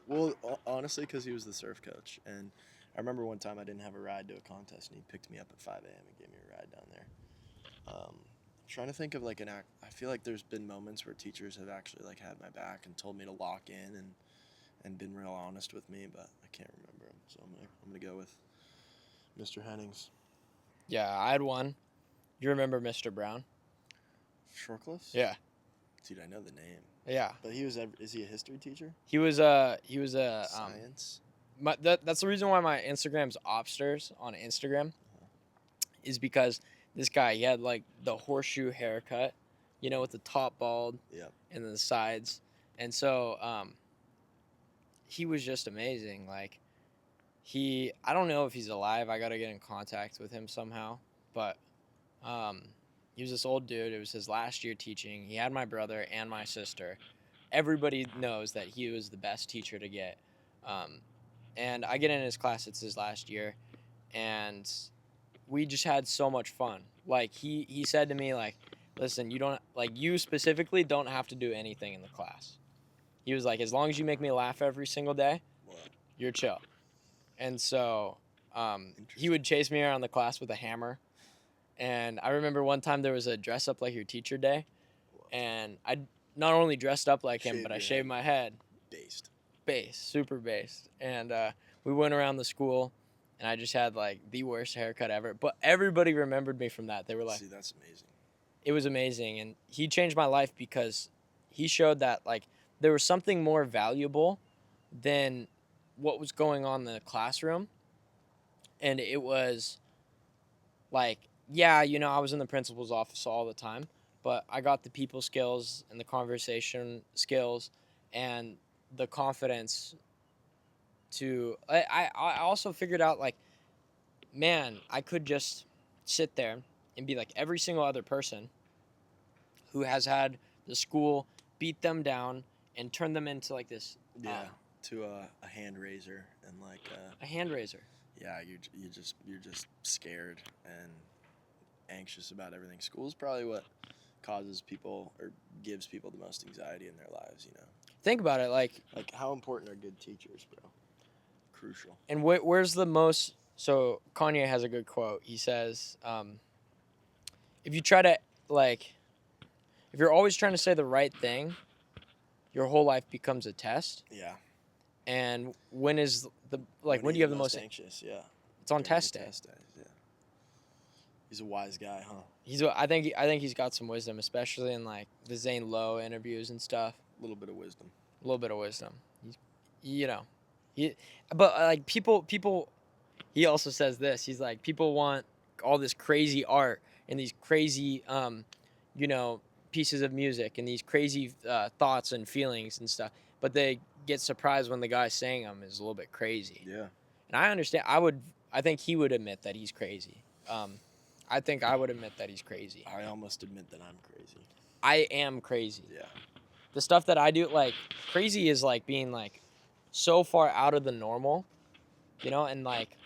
Well, honestly, because he was the surf coach, and I remember one time I didn't have a ride to a contest, and he picked me up at 5 a.m. and gave me a ride down there. I'm trying to think of like I feel like there's been moments where teachers have actually like had my back and told me to lock in and been real honest with me, but I can't remember him, so I'm gonna go with Mr. Hennings. Yeah, I had one. You remember Mr. Brown? Shortcliffs? Yeah. Dude, I know the name. Yeah. But is he a history teacher? He was a Science. That's the reason why my Instagram's Obsters on Instagram, is because this guy, he had like the horseshoe haircut, you know, with the top bald, Yep. and then the sides, and so he was just amazing. Like, I don't know if he's alive. I gotta get in contact with him somehow, but he was this old dude. It was his last year teaching. He had my brother and my sister. Everybody knows that he was the best teacher to get. And I get in his class, it's his last year, and we just had so much fun. Like, he said to me, like, listen, you specifically don't have to do anything in the class. He was like, as long as you make me laugh every single day, you're chill. And so he would chase me around the class with a hammer. And I remember one time there was a dress up like your teacher day, and I not only dressed up like him, but I shaved my head. Super based. And we went around the school, and I just had like the worst haircut ever. But everybody remembered me from that. They were like, see, that's amazing. it was amazing, and he changed my life because he showed that like there was something more valuable than what was going on in the classroom. And it was like, yeah, I was in the principal's office all the time, but I got the people skills and the conversation skills and the confidence to I also figured out like, man, I could just sit there and be like every single other person who has had the school beat them down and turn them into like this to a hand raiser and like a hand raiser. Yeah, you're just scared and anxious about everything. School's probably what causes people or gives people the most anxiety in their lives. Think about it, like how important are good teachers, bro? Crucial. And where's the most? So Kanye has a good quote. He says, "If you try to if you're always trying to say the right thing, your whole life becomes a test." Yeah. And when do you have the most anxious? Yeah. It's on test day. Yeah. He's a wise guy, huh? I think he's got some wisdom, especially in like the Zane Lowe interviews and stuff. A little bit of wisdom. But like people. He also says this. He's like, people want all this crazy art and these crazy, pieces of music and these crazy thoughts and feelings and stuff. But they get surprised when the guy saying them is a little bit crazy. Yeah. And I understand. I think he would admit that he's crazy. I think I would admit that he's crazy. I almost admit that I'm crazy. I am crazy. Yeah. The stuff that I do, like, crazy is like being like so far out of the normal, and like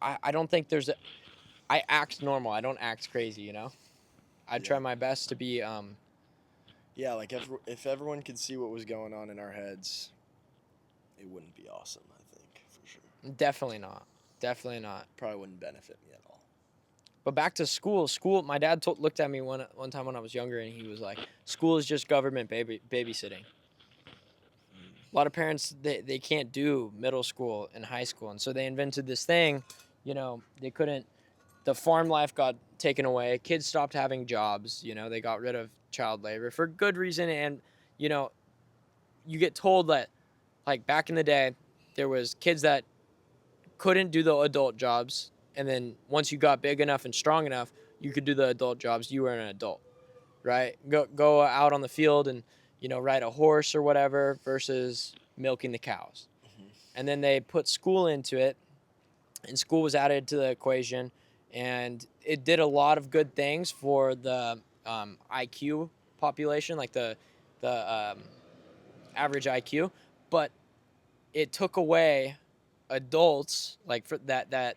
I don't think I act normal. I don't act crazy, I try my best to be Yeah, like if everyone could see what was going on in our heads, it wouldn't be awesome, I think, for sure. Definitely not. Probably wouldn't benefit me at all. But back to school, my dad looked at me one time when I was younger, and he was like, school is just government babysitting. A lot of parents, they can't do middle school and high school, and so they invented this thing, they couldn't, the farm life got taken away, kids stopped having jobs, they got rid of child labor for good reason, and, you get told that, like, back in the day, there was kids that couldn't do the adult jobs, and then once you got big enough and strong enough, you could do the adult jobs. You were an adult, right? Go out on the field and, ride a horse or whatever versus milking the cows. Mm-hmm. And then they put school into it, and school was added to the equation, and it did a lot of good things for the IQ population, like the average IQ, but it took away adults, like for that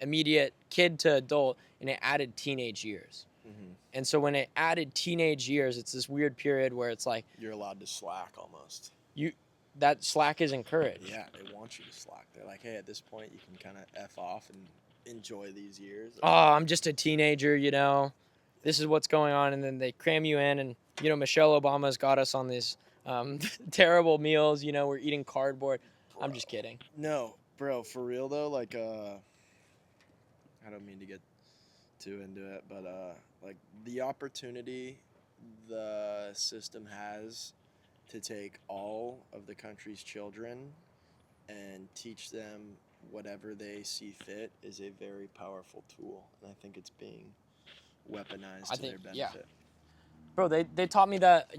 immediate kid to adult, and it added teenage years. Mm-hmm. And so when it added teenage years, it's this weird period where it's like you're allowed to slack almost. That slack is encouraged. Yeah, they want you to slack. They're like, hey, at this point you can kind of F off and enjoy these years. Oh, I'm just a teenager, This is what's going on, and then they cram you in, and Michelle Obama's got us on these terrible meals. We're eating cardboard. Bro. I'm just kidding. No, bro, for real though. Like, I don't mean to get too into it, but like the opportunity the system has to take all of the country's children and teach them whatever they see fit is a very powerful tool, and I think it's being weaponized to their benefit. Yeah. Bro, they taught me that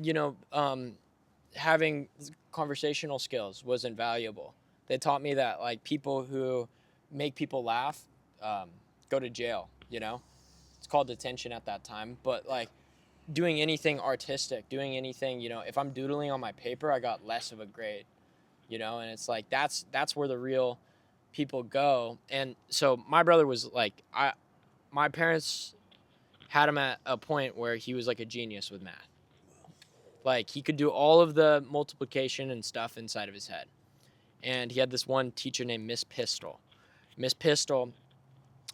having conversational skills was invaluable. They taught me that like people who make people laugh go to jail. It's called detention at that time, but like doing anything artistic, doing anything, if I'm doodling on my paper, I got less of a grade, and it's like that's where the real people go. And so my brother was like, my parents had him at a point where he was like a genius with math. Like he could do all of the multiplication and stuff inside of his head. And he had this one teacher named Miss Pistol. Miss Pistol,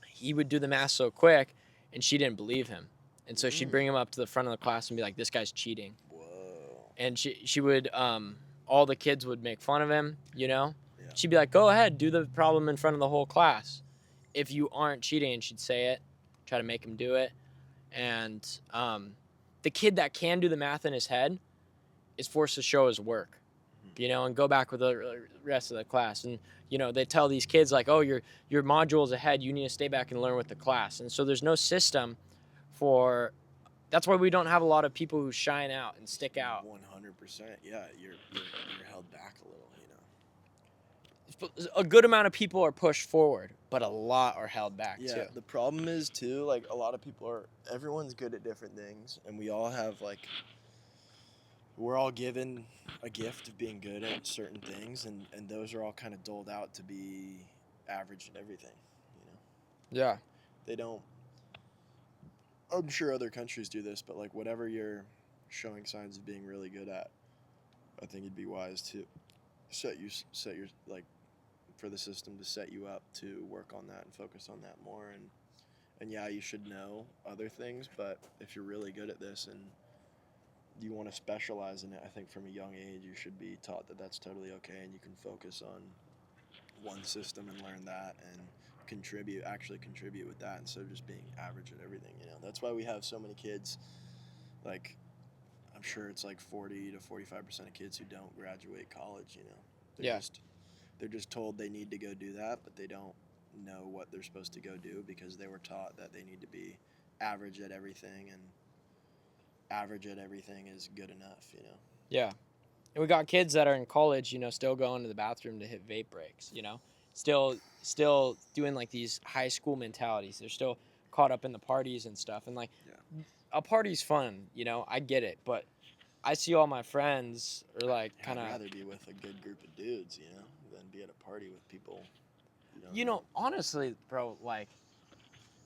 he would do the math so quick, and she didn't believe him. And so she'd bring him up to the front of the class and be like, this guy's cheating. Whoa. And she would, all the kids would make fun of him, Yeah. She'd be like, go ahead, do the problem in front of the whole class. If you aren't cheating, and she'd say it, try to make him do it. and the kid that can do the math in his head is forced to show his work, and go back with the rest of the class. And they tell these kids like, oh, your module's ahead, you need to stay back and learn with the class. And so there's no system for. That's why we don't have a lot of people who shine out and stick out. 100%. Yeah, you're held back a little. A good amount of people are pushed forward, but a lot are held back too. Yeah, the problem is too, like, a lot of people everyone's good at different things, and we all have, like, we're all given a gift of being good at certain things, and those are all kind of doled out to be average at everything, Yeah. They don't, I'm sure other countries do this, but, like, whatever you're showing signs of being really good at, I think it'd be wise to set your, like, for the system to set you up to work on that and focus on that more. And yeah, you should know other things, but if you're really good at this and you want to specialize in it, I think from a young age you should be taught that that's totally okay, and you can focus on one system and learn that and actually contribute with that instead of just being average at everything. That's why we have so many kids, like, I'm sure it's like 40 to 45% of kids who don't graduate college. They're just told they need to go do that, but they don't know what they're supposed to go do because they were taught that they need to be average at everything, and average at everything is good enough, Yeah. And we got kids that are in college, still going to the bathroom to hit vape breaks, still doing like these high school mentalities. They're still caught up in the parties and stuff. And like, a party's fun, I get it, but I see all my friends are like kind of. I'd rather be with a good group of dudes, than be at a party with people. Honestly, bro, like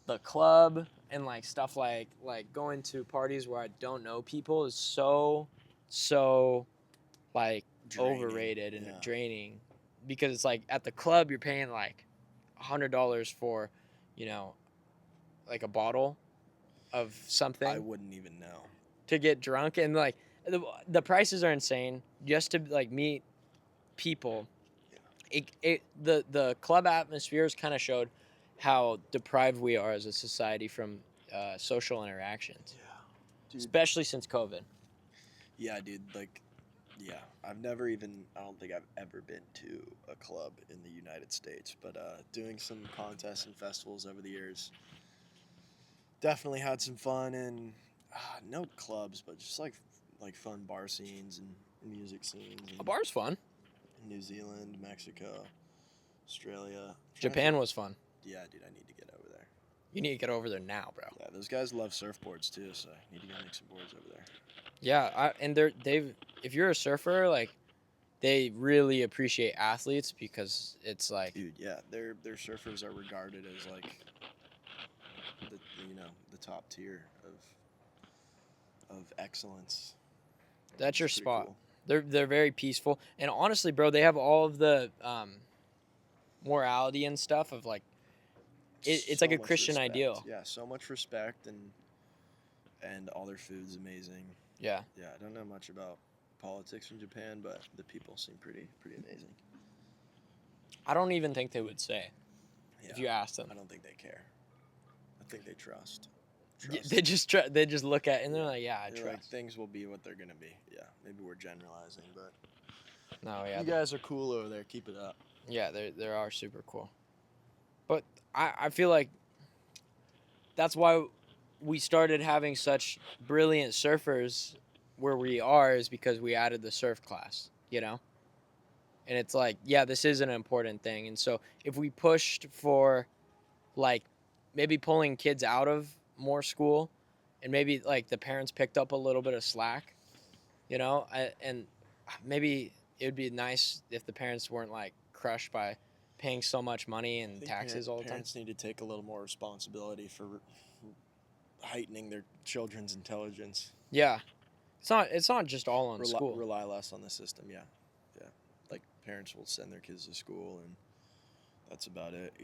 the club and like stuff like going to parties where I don't know people is so like Draining. Overrated and draining, because it's like at the club you're paying like $100 for, like a bottle of something. I wouldn't even know. To get drunk, and like the prices are insane just to like meet people. The club atmospheres kind of showed how deprived we are as a society from social interactions. Yeah, dude. Especially since COVID. Yeah, dude. Like, yeah, I don't think I've ever been to a club in the United States, but doing some contests and festivals over the years, definitely had some fun, and no clubs, but just like fun bar scenes and music scenes. A bar's fun. New Zealand, Mexico, Australia. Japan was fun. Yeah, dude, I need to get over there. You need to get over there now, bro. Yeah, those guys love surfboards too, so I need to go make some boards over there. Yeah, if you're a surfer, like, they really appreciate athletes because it's like, dude, yeah, their surfers are regarded as like the top tier of excellence. That's your spot. Cool. They're very peaceful, and honestly, bro, they have all of the morality and stuff of like it's so like a Christian respect. Ideal. Yeah, so much respect, and all their food's amazing. Yeah. Yeah, I don't know much about politics in Japan, but the people seem pretty amazing. I don't even think they would say if you asked them. I don't think they care. I think they trust. Yeah, they just look at it and they're like, yeah, I trust. Like, things will be what they're gonna be. Yeah, maybe we're generalizing, but no, yeah, you guys are cool over there. Keep it up. Yeah, they are super cool. But I feel like that's why we started having such brilliant surfers where we are, is because we added the surf class, And it's like, yeah, this is an important thing. And so if we pushed for like maybe pulling kids out of more school, and maybe like the parents picked up a little bit of slack, and maybe it would be nice if the parents weren't like crushed by paying so much money and taxes all the time. Parents need to take a little more responsibility for heightening their children's intelligence. Yeah, it's not just all on school. Rely less on the system. Yeah. Like, parents will send their kids to school, and that's about it.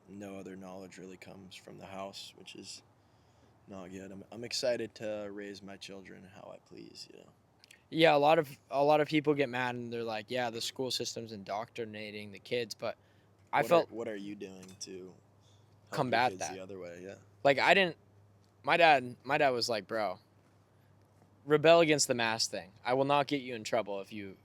No other knowledge really comes from the house, which is not good. I'm excited to raise my children how I please. Yeah, a lot of people get mad and they're like, yeah, the school system's indoctrinating the kids, but what are you doing to help combat your kids that the other way? Yeah. Like, I didn't my dad was like, bro, rebel against the mask thing. I will not get you in trouble if you.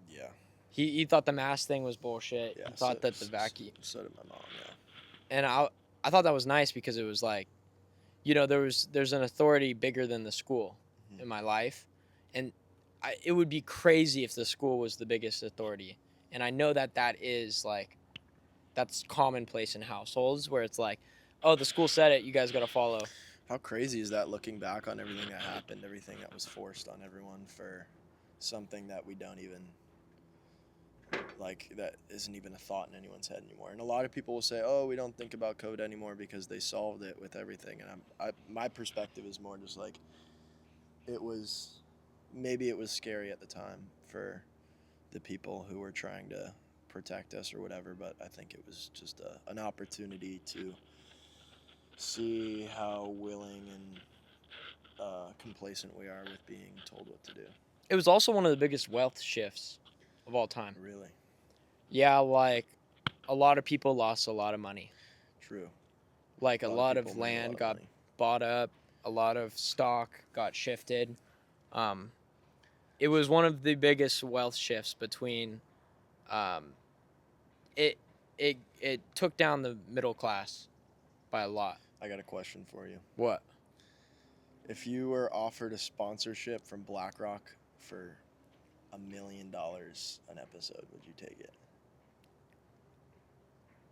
Yeah. He thought the mask thing was bullshit. Yeah. He thought that the vacuum. So did my mom. Yeah. And I thought that was nice because it was like, there's an authority bigger than the school in my life, and it would be crazy if the school was the biggest authority. And I know that is like, that's commonplace in households where it's like, oh, the school said it, you guys got to follow. How crazy is that looking back on everything that happened, everything that was forced on everyone for something that we don't even, like, that isn't even a thought in anyone's head anymore. And a lot of people will say, oh, we don't think about COVID anymore because they solved it with everything. And my perspective is more just like, maybe it was scary at the time for the people who were trying to protect us or whatever, but I think it was just an opportunity to see how willing and complacent we are with being told what to do. It was also one of the biggest wealth shifts of all time. Really? Yeah, like a lot of people lost a lot of money. True. Like a lot of people made a land lot got money. bought up, a lot of stock got shifted. It was one of the biggest wealth shifts between. It took down the middle class by a lot. I got a question for you. What? If you were offered a sponsorship from BlackRock for $1 million an episode, would you take it?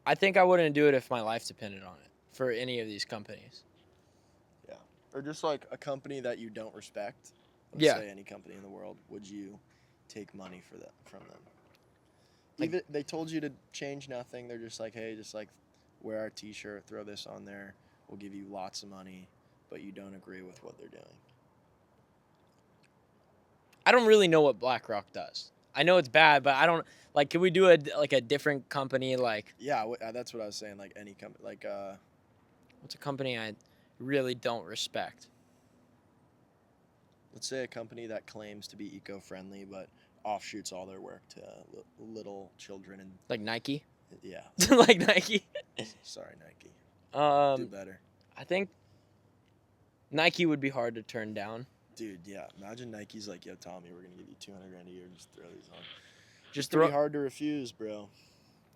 I think I wouldn't do it if my life depended on it for any of these companies. Yeah. Or just like a company that you don't respect. Let's Yeah. say any company in the world. Would you take money from them? Like, Even they told you to change nothing. They're just like, hey, just like wear our T-shirt, throw this on there. We'll give you lots of money, but you don't agree with what they're doing. I don't really know what BlackRock does. I know it's bad, but I don't like. Can we do a different company? Like, Yeah, that's what I was saying. Like any company, like what's a company I really don't respect? let's say a company that claims to be eco-friendly, but offshoots all their work to little children and Like Nike. yeah. Like Nike. Sorry, Nike. Do better. I think Nike would be hard to turn down. Dude, yeah. Imagine Nike's like, yo, Tommy, we're gonna give you $200,000 a year and just throw these on. Just pretty hard to refuse, bro.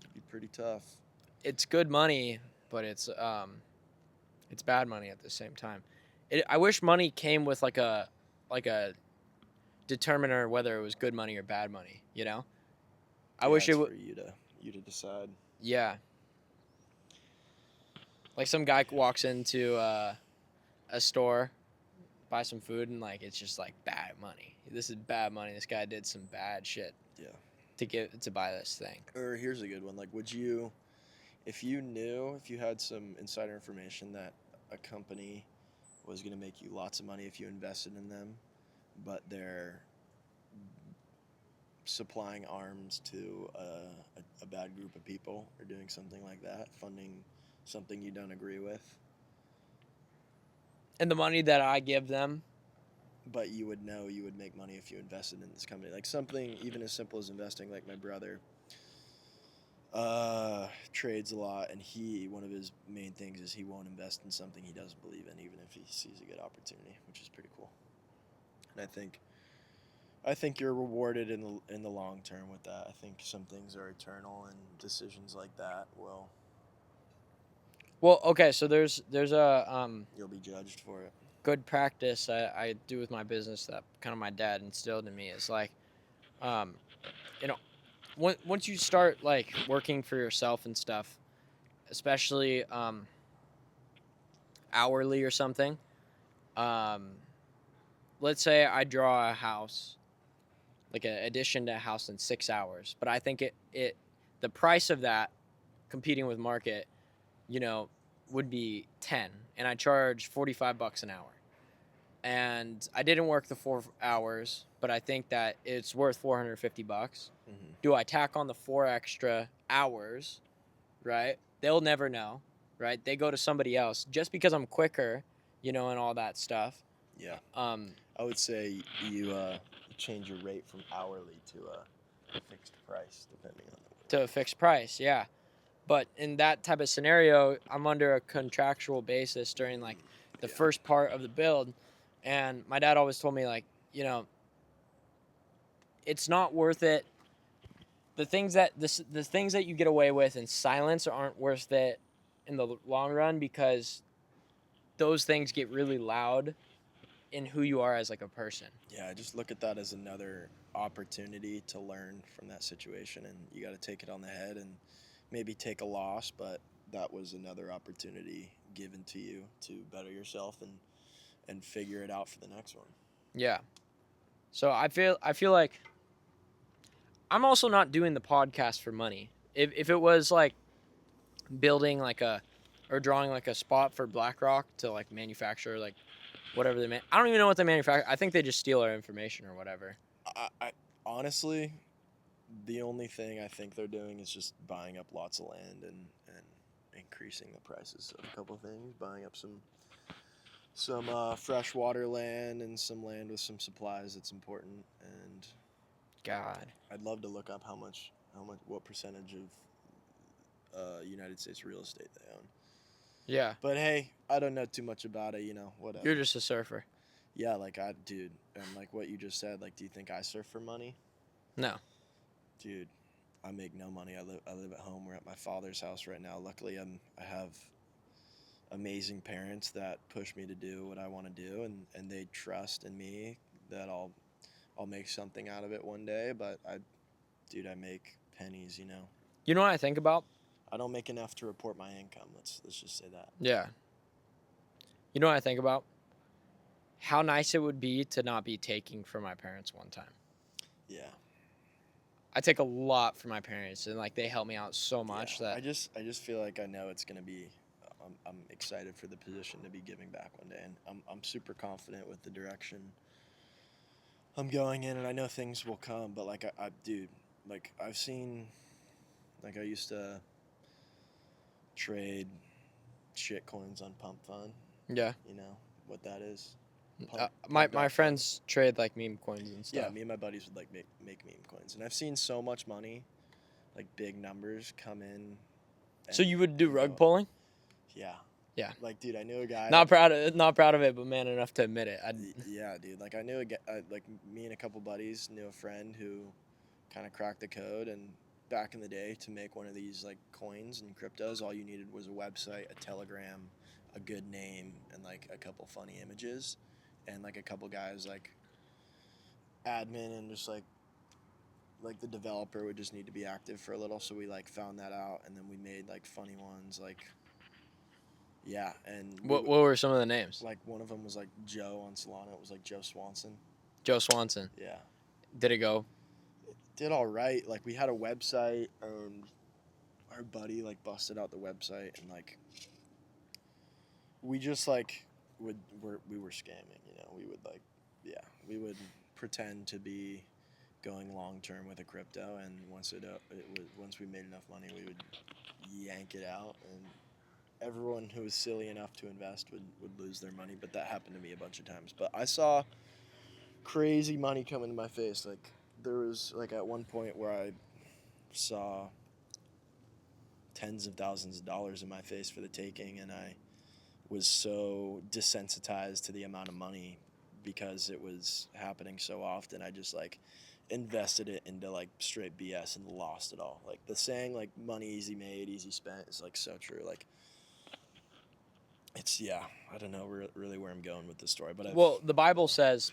It'd be pretty tough. It's good money, but it's bad money at the same time. I wish money came with like a determiner whether it was good money or bad money. You know, I wish it would for you to decide. Yeah. Like some guy walks into a store, buy some food, and like it's just like bad money. This is bad money. This guy did some bad shit. Yeah. To buy this thing. Or here's a good one. Like, would you, if you had some insider information that a company was going to make you lots of money if you invested in them, but they're supplying arms to a bad group of people or doing something like that, funding something you don't agree with. And the money that I give them. But you would know you would make money if you invested in this company. Like something even as simple as investing, like my brother trades a lot, and one of his main things is he won't invest in something he doesn't believe in, even if he sees a good opportunity, which is pretty cool. And I think you're rewarded in the long term with that. I think some things are eternal, and decisions like that will. Well, okay, so there's a You'll be judged for it. Good practice I do with my business that kind of my dad instilled in me is like, once you start like working for yourself and stuff, especially hourly or something. Let's say I draw a house, like an addition to a house in 6 hours, but I think the price of that competing with market, would be 10, and I charge $45 an hour. And I didn't work the 4 hours, but I think that it's worth $450. Mm-hmm. Do I tack on the 4 extra hours, right? They'll never know, right? They go to somebody else just because I'm quicker, and all that stuff. Yeah. I would say you change your rate from hourly to a fixed price, depending on the work. To a fixed price, yeah. But in that type of scenario, I'm under a contractual basis during like the first part of the build. And my dad always told me, like, you know, it's not worth it. The things that you get away with in silence aren't worth it in the long run, because those things get really loud in who you are as like a person. Yeah, I just look at that as another opportunity to learn from that situation, and you got to take it on the head and maybe take a loss, but that was another opportunity given to you to better yourself and figure it out for the next one. Yeah. So I feel like I'm also not doing the podcast for money. If it was like building like or drawing like a spot for BlackRock to like manufacture like whatever they I don't even know what they manufacture. I think they just steal our information or whatever. I honestly, the only thing I think they're doing is just buying up lots of land and increasing the prices of a couple of things, buying up some freshwater land and some land with some supplies that's important. And God, I'd love to look up what percentage of United States real estate they own. yeah. But hey, I don't know too much about it, whatever. You're just a surfer. Yeah, like dude, and like what you just said, like, do you think I surf for money? No. Dude, I make no money. I live at home. We're at my father's house right now. Luckily, I have amazing parents that push me to do what I want to do, and they trust in me that I'll make something out of it one day. But I make pennies. You know what I think about? I don't make enough to report my income. Let's just say that. Yeah. You know what I think about? How nice it would be to not be taking from my parents one time. Yeah. I take a lot from my parents, and like they help me out so much that I just feel like I know it's gonna be. I'm excited for the position to be giving back one day, and I'm super confident with the direction I'm going in, and I know things will come. But like dude, like I've seen, like I used to trade shit coins on Pump Fun. Yeah. You know what that is? My friends trade like meme coins and stuff. Yeah, me and my buddies would like make meme coins, and I've seen so much money, like big numbers come in. So you would do rug pulling? Yeah. Yeah. Like, dude, I knew a guy. Not proud of it, but man enough to admit it. Yeah, dude. Like, I knew a guy. Like, me and a couple buddies knew a friend who kind of cracked the code. And back in the day, to make one of these like coins and cryptos, all you needed was a website, a Telegram, a good name, and like a couple funny images, and like a couple guys like admin, and just like the developer would just need to be active for a little. So we like found that out, and then we made like funny ones like. Yeah, and what were some of the names? Like one of them was like Joe on Solana. It was like Joe Swanson. Joe Swanson. Yeah. Did it go? It did all right. Like we had a website. Our buddy like busted out the website, and like we just like we were scamming. We would like we would pretend to be going long term with a crypto, and once we made enough money, we would yank it out, and everyone who was silly enough to invest would lose their money. But that happened to me a bunch of times. But I saw crazy money come into my face. Like there was like at one point where I saw tens of thousands of dollars in my face for the taking, and I was so desensitized to the amount of money because it was happening so often. I just like invested it into like straight BS and lost it all. Like the saying like money easy made, easy spent is like so true. Like it's I don't know really where I'm going with this story, but the Bible says,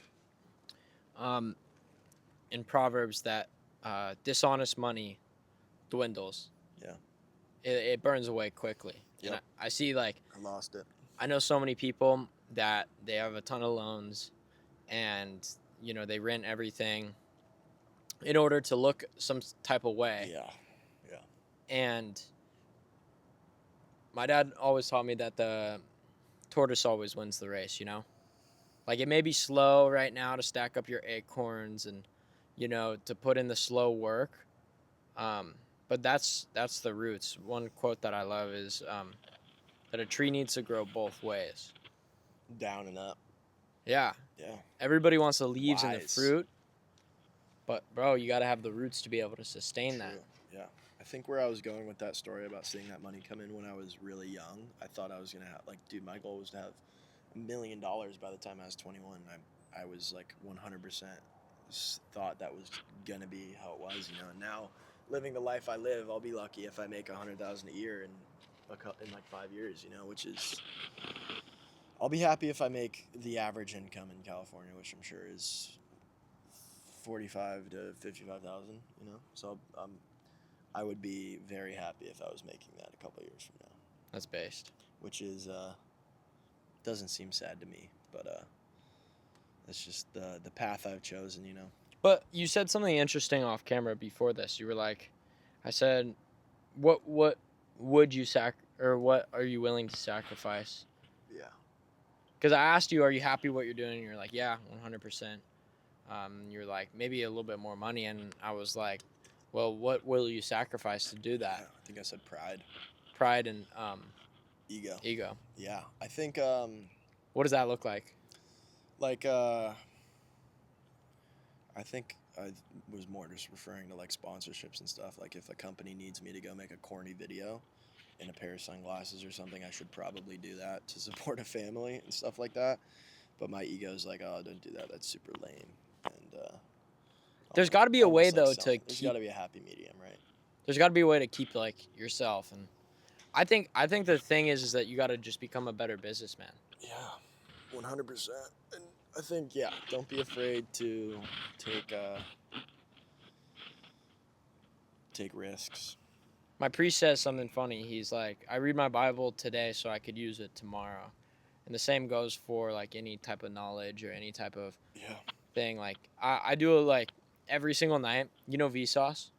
in Proverbs that dishonest money dwindles. Yeah. It burns away quickly. Yep. And I see like I lost it. I know so many people that they have a ton of loans, and they rent everything in order to look some type of way. Yeah. And my dad always taught me that the tortoise always wins the race, Like it may be slow right now to stack up your acorns and, to put in the slow work. But that's the roots. One quote that I love is that a tree needs to grow both ways. Down and up. Yeah. Yeah. Everybody wants the leaves and the Wise. fruit. But, bro, you got to have the roots to be able to sustain that. Yeah. I think where I was going with that story about seeing that money come in when I was really young, I thought I was going to have, like, dude, my goal was to have $1 million by the time I was 21. I was like 100% thought that was gonna be how it was, you know. And now, living the life I live, I'll be lucky if I make $100,000 a year in like 5 years, you know, which is. I'll be happy if I make the average income in California, which I'm sure is 45 to 55,000, you know. So I would be very happy if I was making that a couple years from now. That's based. Which is doesn't seem sad to me, but it's just the path I've chosen, you know. But you said something interesting off camera before this. You were like, I said, what would you or what are you willing to sacrifice? Yeah. Because I asked you, are you happy what you're doing? And you're like, yeah, 100%. You're like, maybe a little bit more money. And I was like, well, what will you sacrifice to do that? Yeah, I think I said pride. Pride and ego. Ego. Yeah, I think. What does that look like? Like, I think I was more just referring to like sponsorships and stuff. Like, if a company needs me to go make a corny video in a pair of sunglasses or something, I should probably do that to support a family and stuff like that. But my ego's like, oh, don't do that. That's super lame. And there's got to be a way like though selling. to There's keep. got to be a happy medium, right? There's got to be a way to keep like yourself, and I think the thing is that you got to just become a better businessman. Yeah, 100%. And I think, yeah, don't be afraid to take risks. My priest says something funny. He's like, I read my Bible today so I could use it tomorrow. And the same goes for like any type of knowledge or any type of thing. Like I do it like every single night. You know Vsauce?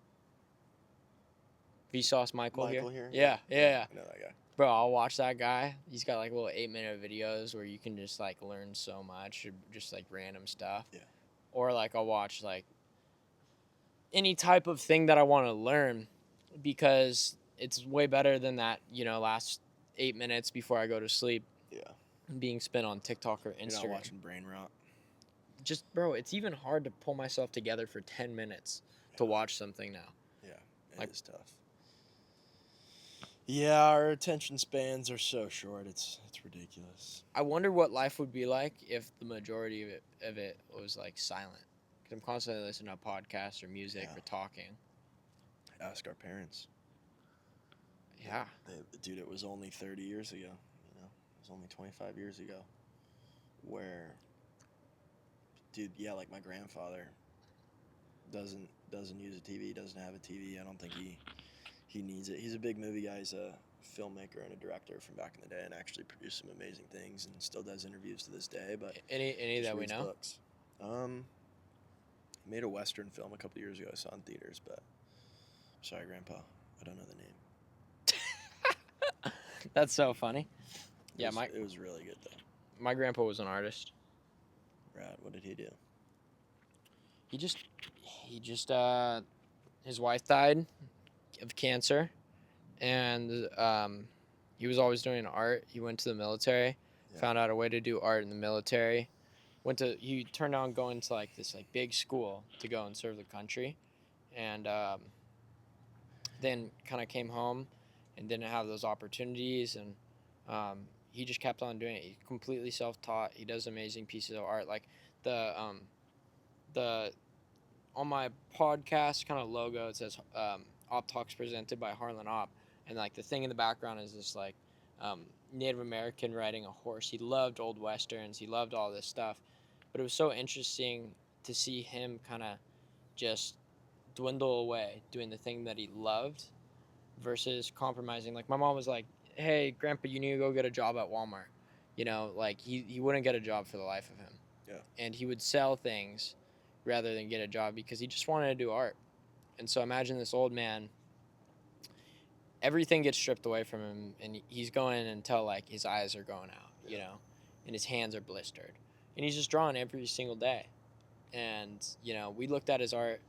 Vsauce Michael here? Yeah. I know that guy. Bro, I'll watch that guy. He's got like little 8-minute videos where you can just like learn so much, just like random stuff. Yeah. Or like I'll watch like any type of thing that I want to learn, because it's way better than that, you know, last 8 minutes before I go to sleep. Yeah. Being spent on TikTok or Instagram. You're not watching brain rot. Just, bro, it's even hard to pull myself together for 10 minutes to watch something now. Yeah, it is tough. Yeah, our attention spans are so short. It's ridiculous. I wonder what life would be like if the majority of it was like silent. Because I'm constantly listening to podcasts or music or talking. Ask our parents. Yeah. Dude, it was only 30 years ago. You know, it was only 25 years ago. Where, dude, yeah, like my grandfather doesn't use a TV. Doesn't have a TV. I don't think he needs it. He's a big movie guy. He's a filmmaker and a director from back in the day, and actually produced some amazing things, and still does interviews to this day. But any that we know. Books. He made a Western film a couple years ago. I saw in theaters, but sorry, Grandpa, I don't know the name. That's so funny. Yeah, it was really good though. My grandpa was an artist. Rad. What did he do? He just his wife died of cancer, and he was always doing art. He went to the military, found out a way to do art in the military. He turned on going to like this like big school to go and serve the country, and then kind of came home and didn't have those opportunities, and he just kept on doing it. He's completely self-taught. He does amazing pieces of art. Like the on my podcast kind of logo, it says Op Talks presented by Harlan Op, and like the thing in the background is this like Native American riding a horse. He loved old westerns. He loved all this stuff, but it was so interesting to see him kind of just dwindle away doing the thing that he loved versus compromising. Like my mom was like, hey, Grandpa, you need to go get a job at Walmart. You know, like he wouldn't get a job for the life of him. Yeah. And he would sell things rather than get a job because he just wanted to do art. And so imagine this old man, everything gets stripped away from him, and he's going until like his eyes are going out, you know, and his hands are blistered. And he's just drawing every single day. And, you know, we looked at his art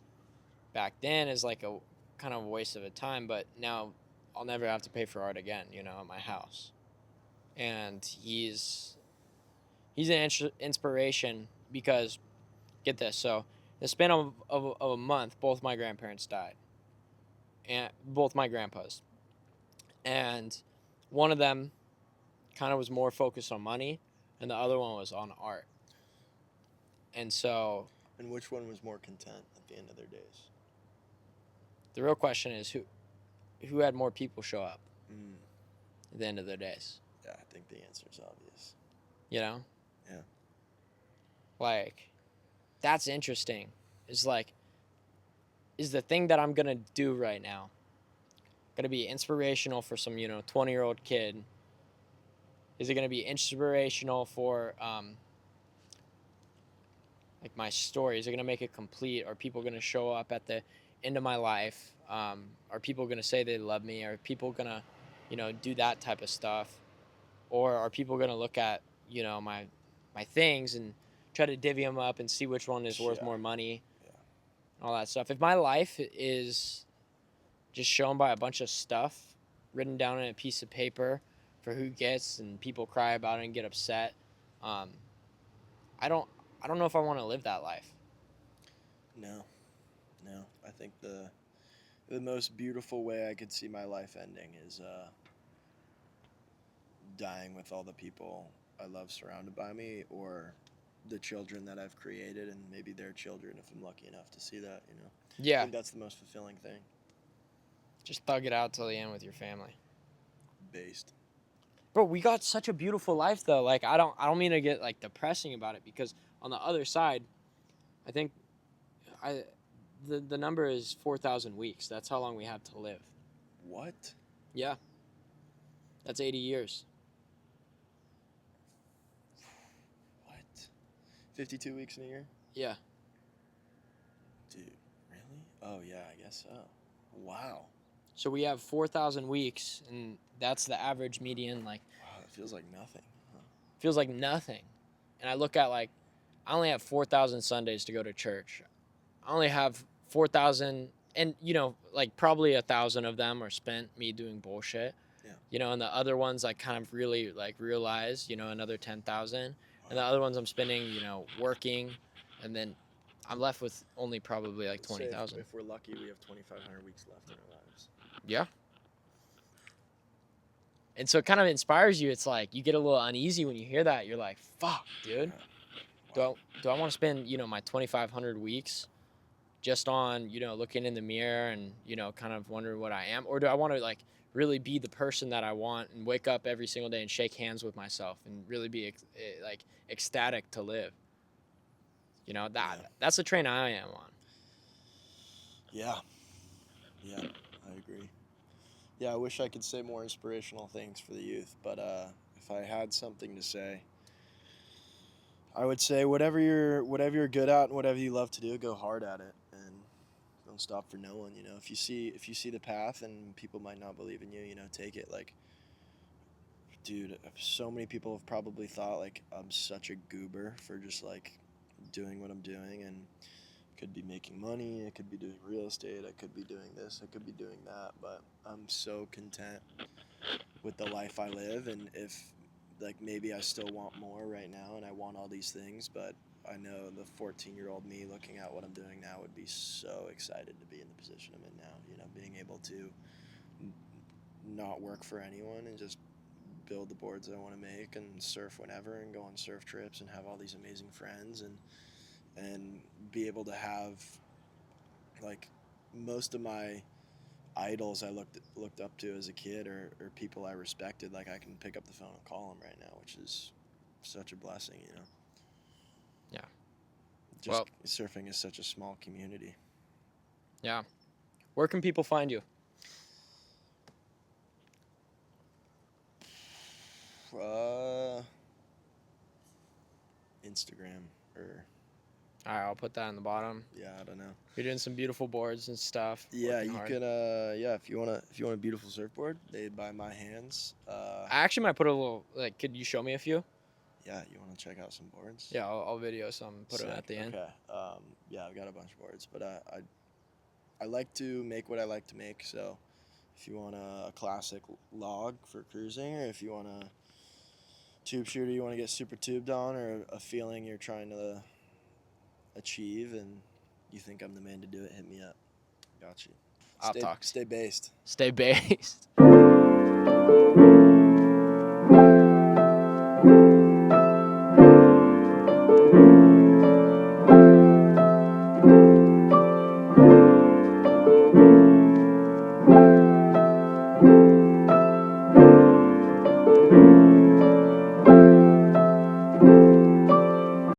back then as like a kind of a waste of a time, but now I'll never have to pay for art again, you know, at my house. And he's an inspiration because, get this, so in the span of a month, both my grandparents died. And both my grandpas. And one of them kind of was more focused on money. and the other one was on art. And so And which one was more content at the end of their days? the real question is who had more people show up Mm. at the end of their days? Yeah, I think the answer is obvious. You know? Yeah. Like, that's interesting. It's like, is the thing that I'm going to do right now going to be inspirational for some, 20-year-old kid? Is it going to be inspirational for, like, my story? Is it going to make it complete? Are people going to show up at the end of my life? Are people going to say they love me? Are people going to, do that type of stuff? Or are people going to look at, my things and try to divvy them up and see which one is worth more money? Yeah. All that stuff. If my life is just shown by a bunch of stuff written down on a piece of paper for who gets, and people cry about it and get upset, I don't know if I want to live that life. No. I think the most beautiful way I could see my life ending is dying with all the people I love surrounded by me, or the children that I've created, and maybe their children if I'm lucky enough to see that. I Yeah, think that's the most fulfilling thing. just thug it out till the end with your family. Based. Bro, we got such a beautiful life though. Like, I don't mean to get like depressing about it, because on the other side, I think the number is 4,000 weeks. That's how long we have to live. What? Yeah. That's 80 years. What? 52 weeks in a year? Yeah. Dude, really? Oh yeah, I guess so. Wow. So we have 4,000 weeks, and that's the average median. Like, Wow, that feels like nothing. Huh? feels like nothing. And I look at, like, I only have 4,000 Sundays to go to church. I only have 4,000, and like probably 1,000 of them are spent me doing bullshit. Yeah. And the other ones I kind of really like realize, another 10,000, and the other ones I'm spending, working, and then I'm left with only probably like 20,000. If we're lucky, we have 2,500 weeks left in our lives. Yeah. And so it kind of inspires you. It's like you get a little uneasy when you hear that. You're like, fuck, dude. Wow. Do I want to spend, my 2,500 weeks just on, looking in the mirror and, kind of wondering what I am? Or do I want to, like, really be the person that I want and wake up every single day and shake hands with myself and really be, like, ecstatic to live? That's the train I am on. Yeah. Yeah, I agree. Yeah, I wish I could say more inspirational things for the youth, but if I had something to say, I would say whatever you're good at and whatever you love to do, go hard at it and don't stop for no one. If you see the path and people might not believe in you, take it. Like, dude, so many people have probably thought like I'm such a goober for just like doing what I'm doing, and could be making money, I could be doing real estate, I could be doing this, I could be doing that, but I'm so content with the life I live. And if, like, maybe I still want more right now and I want all these things, but I know the 14-year-old me looking at what I'm doing now would be so excited to be in the position I'm in now, being able to not work for anyone and just build the boards I want to make and surf whenever and go on surf trips and have all these amazing friends and be able to have, like, most of my idols I looked up to as a kid or people I respected. Like, I can pick up the phone and call them right now, which is such a blessing, Yeah. Just surfing is such a small community. Yeah. Where can people find you? Instagram or... All right, I'll put that in the bottom. Yeah, I don't know. You're doing some beautiful boards and stuff. Yeah, you can. Yeah, if you want a beautiful surfboard made by my hands. I actually might put a little. Like, could you show me a few? Yeah, you want to check out some boards? Yeah, I'll video some. Put them at the end. Okay. Yeah, I've got a bunch of boards, but I like to make what I like to make. So, if you want a classic log for cruising, or if you want a tube shooter you want to get super tubed on, or a feeling you're trying to achieve and you think I'm the man to do it, hit me up. Got you. I'll talk. Stay based. Stay based.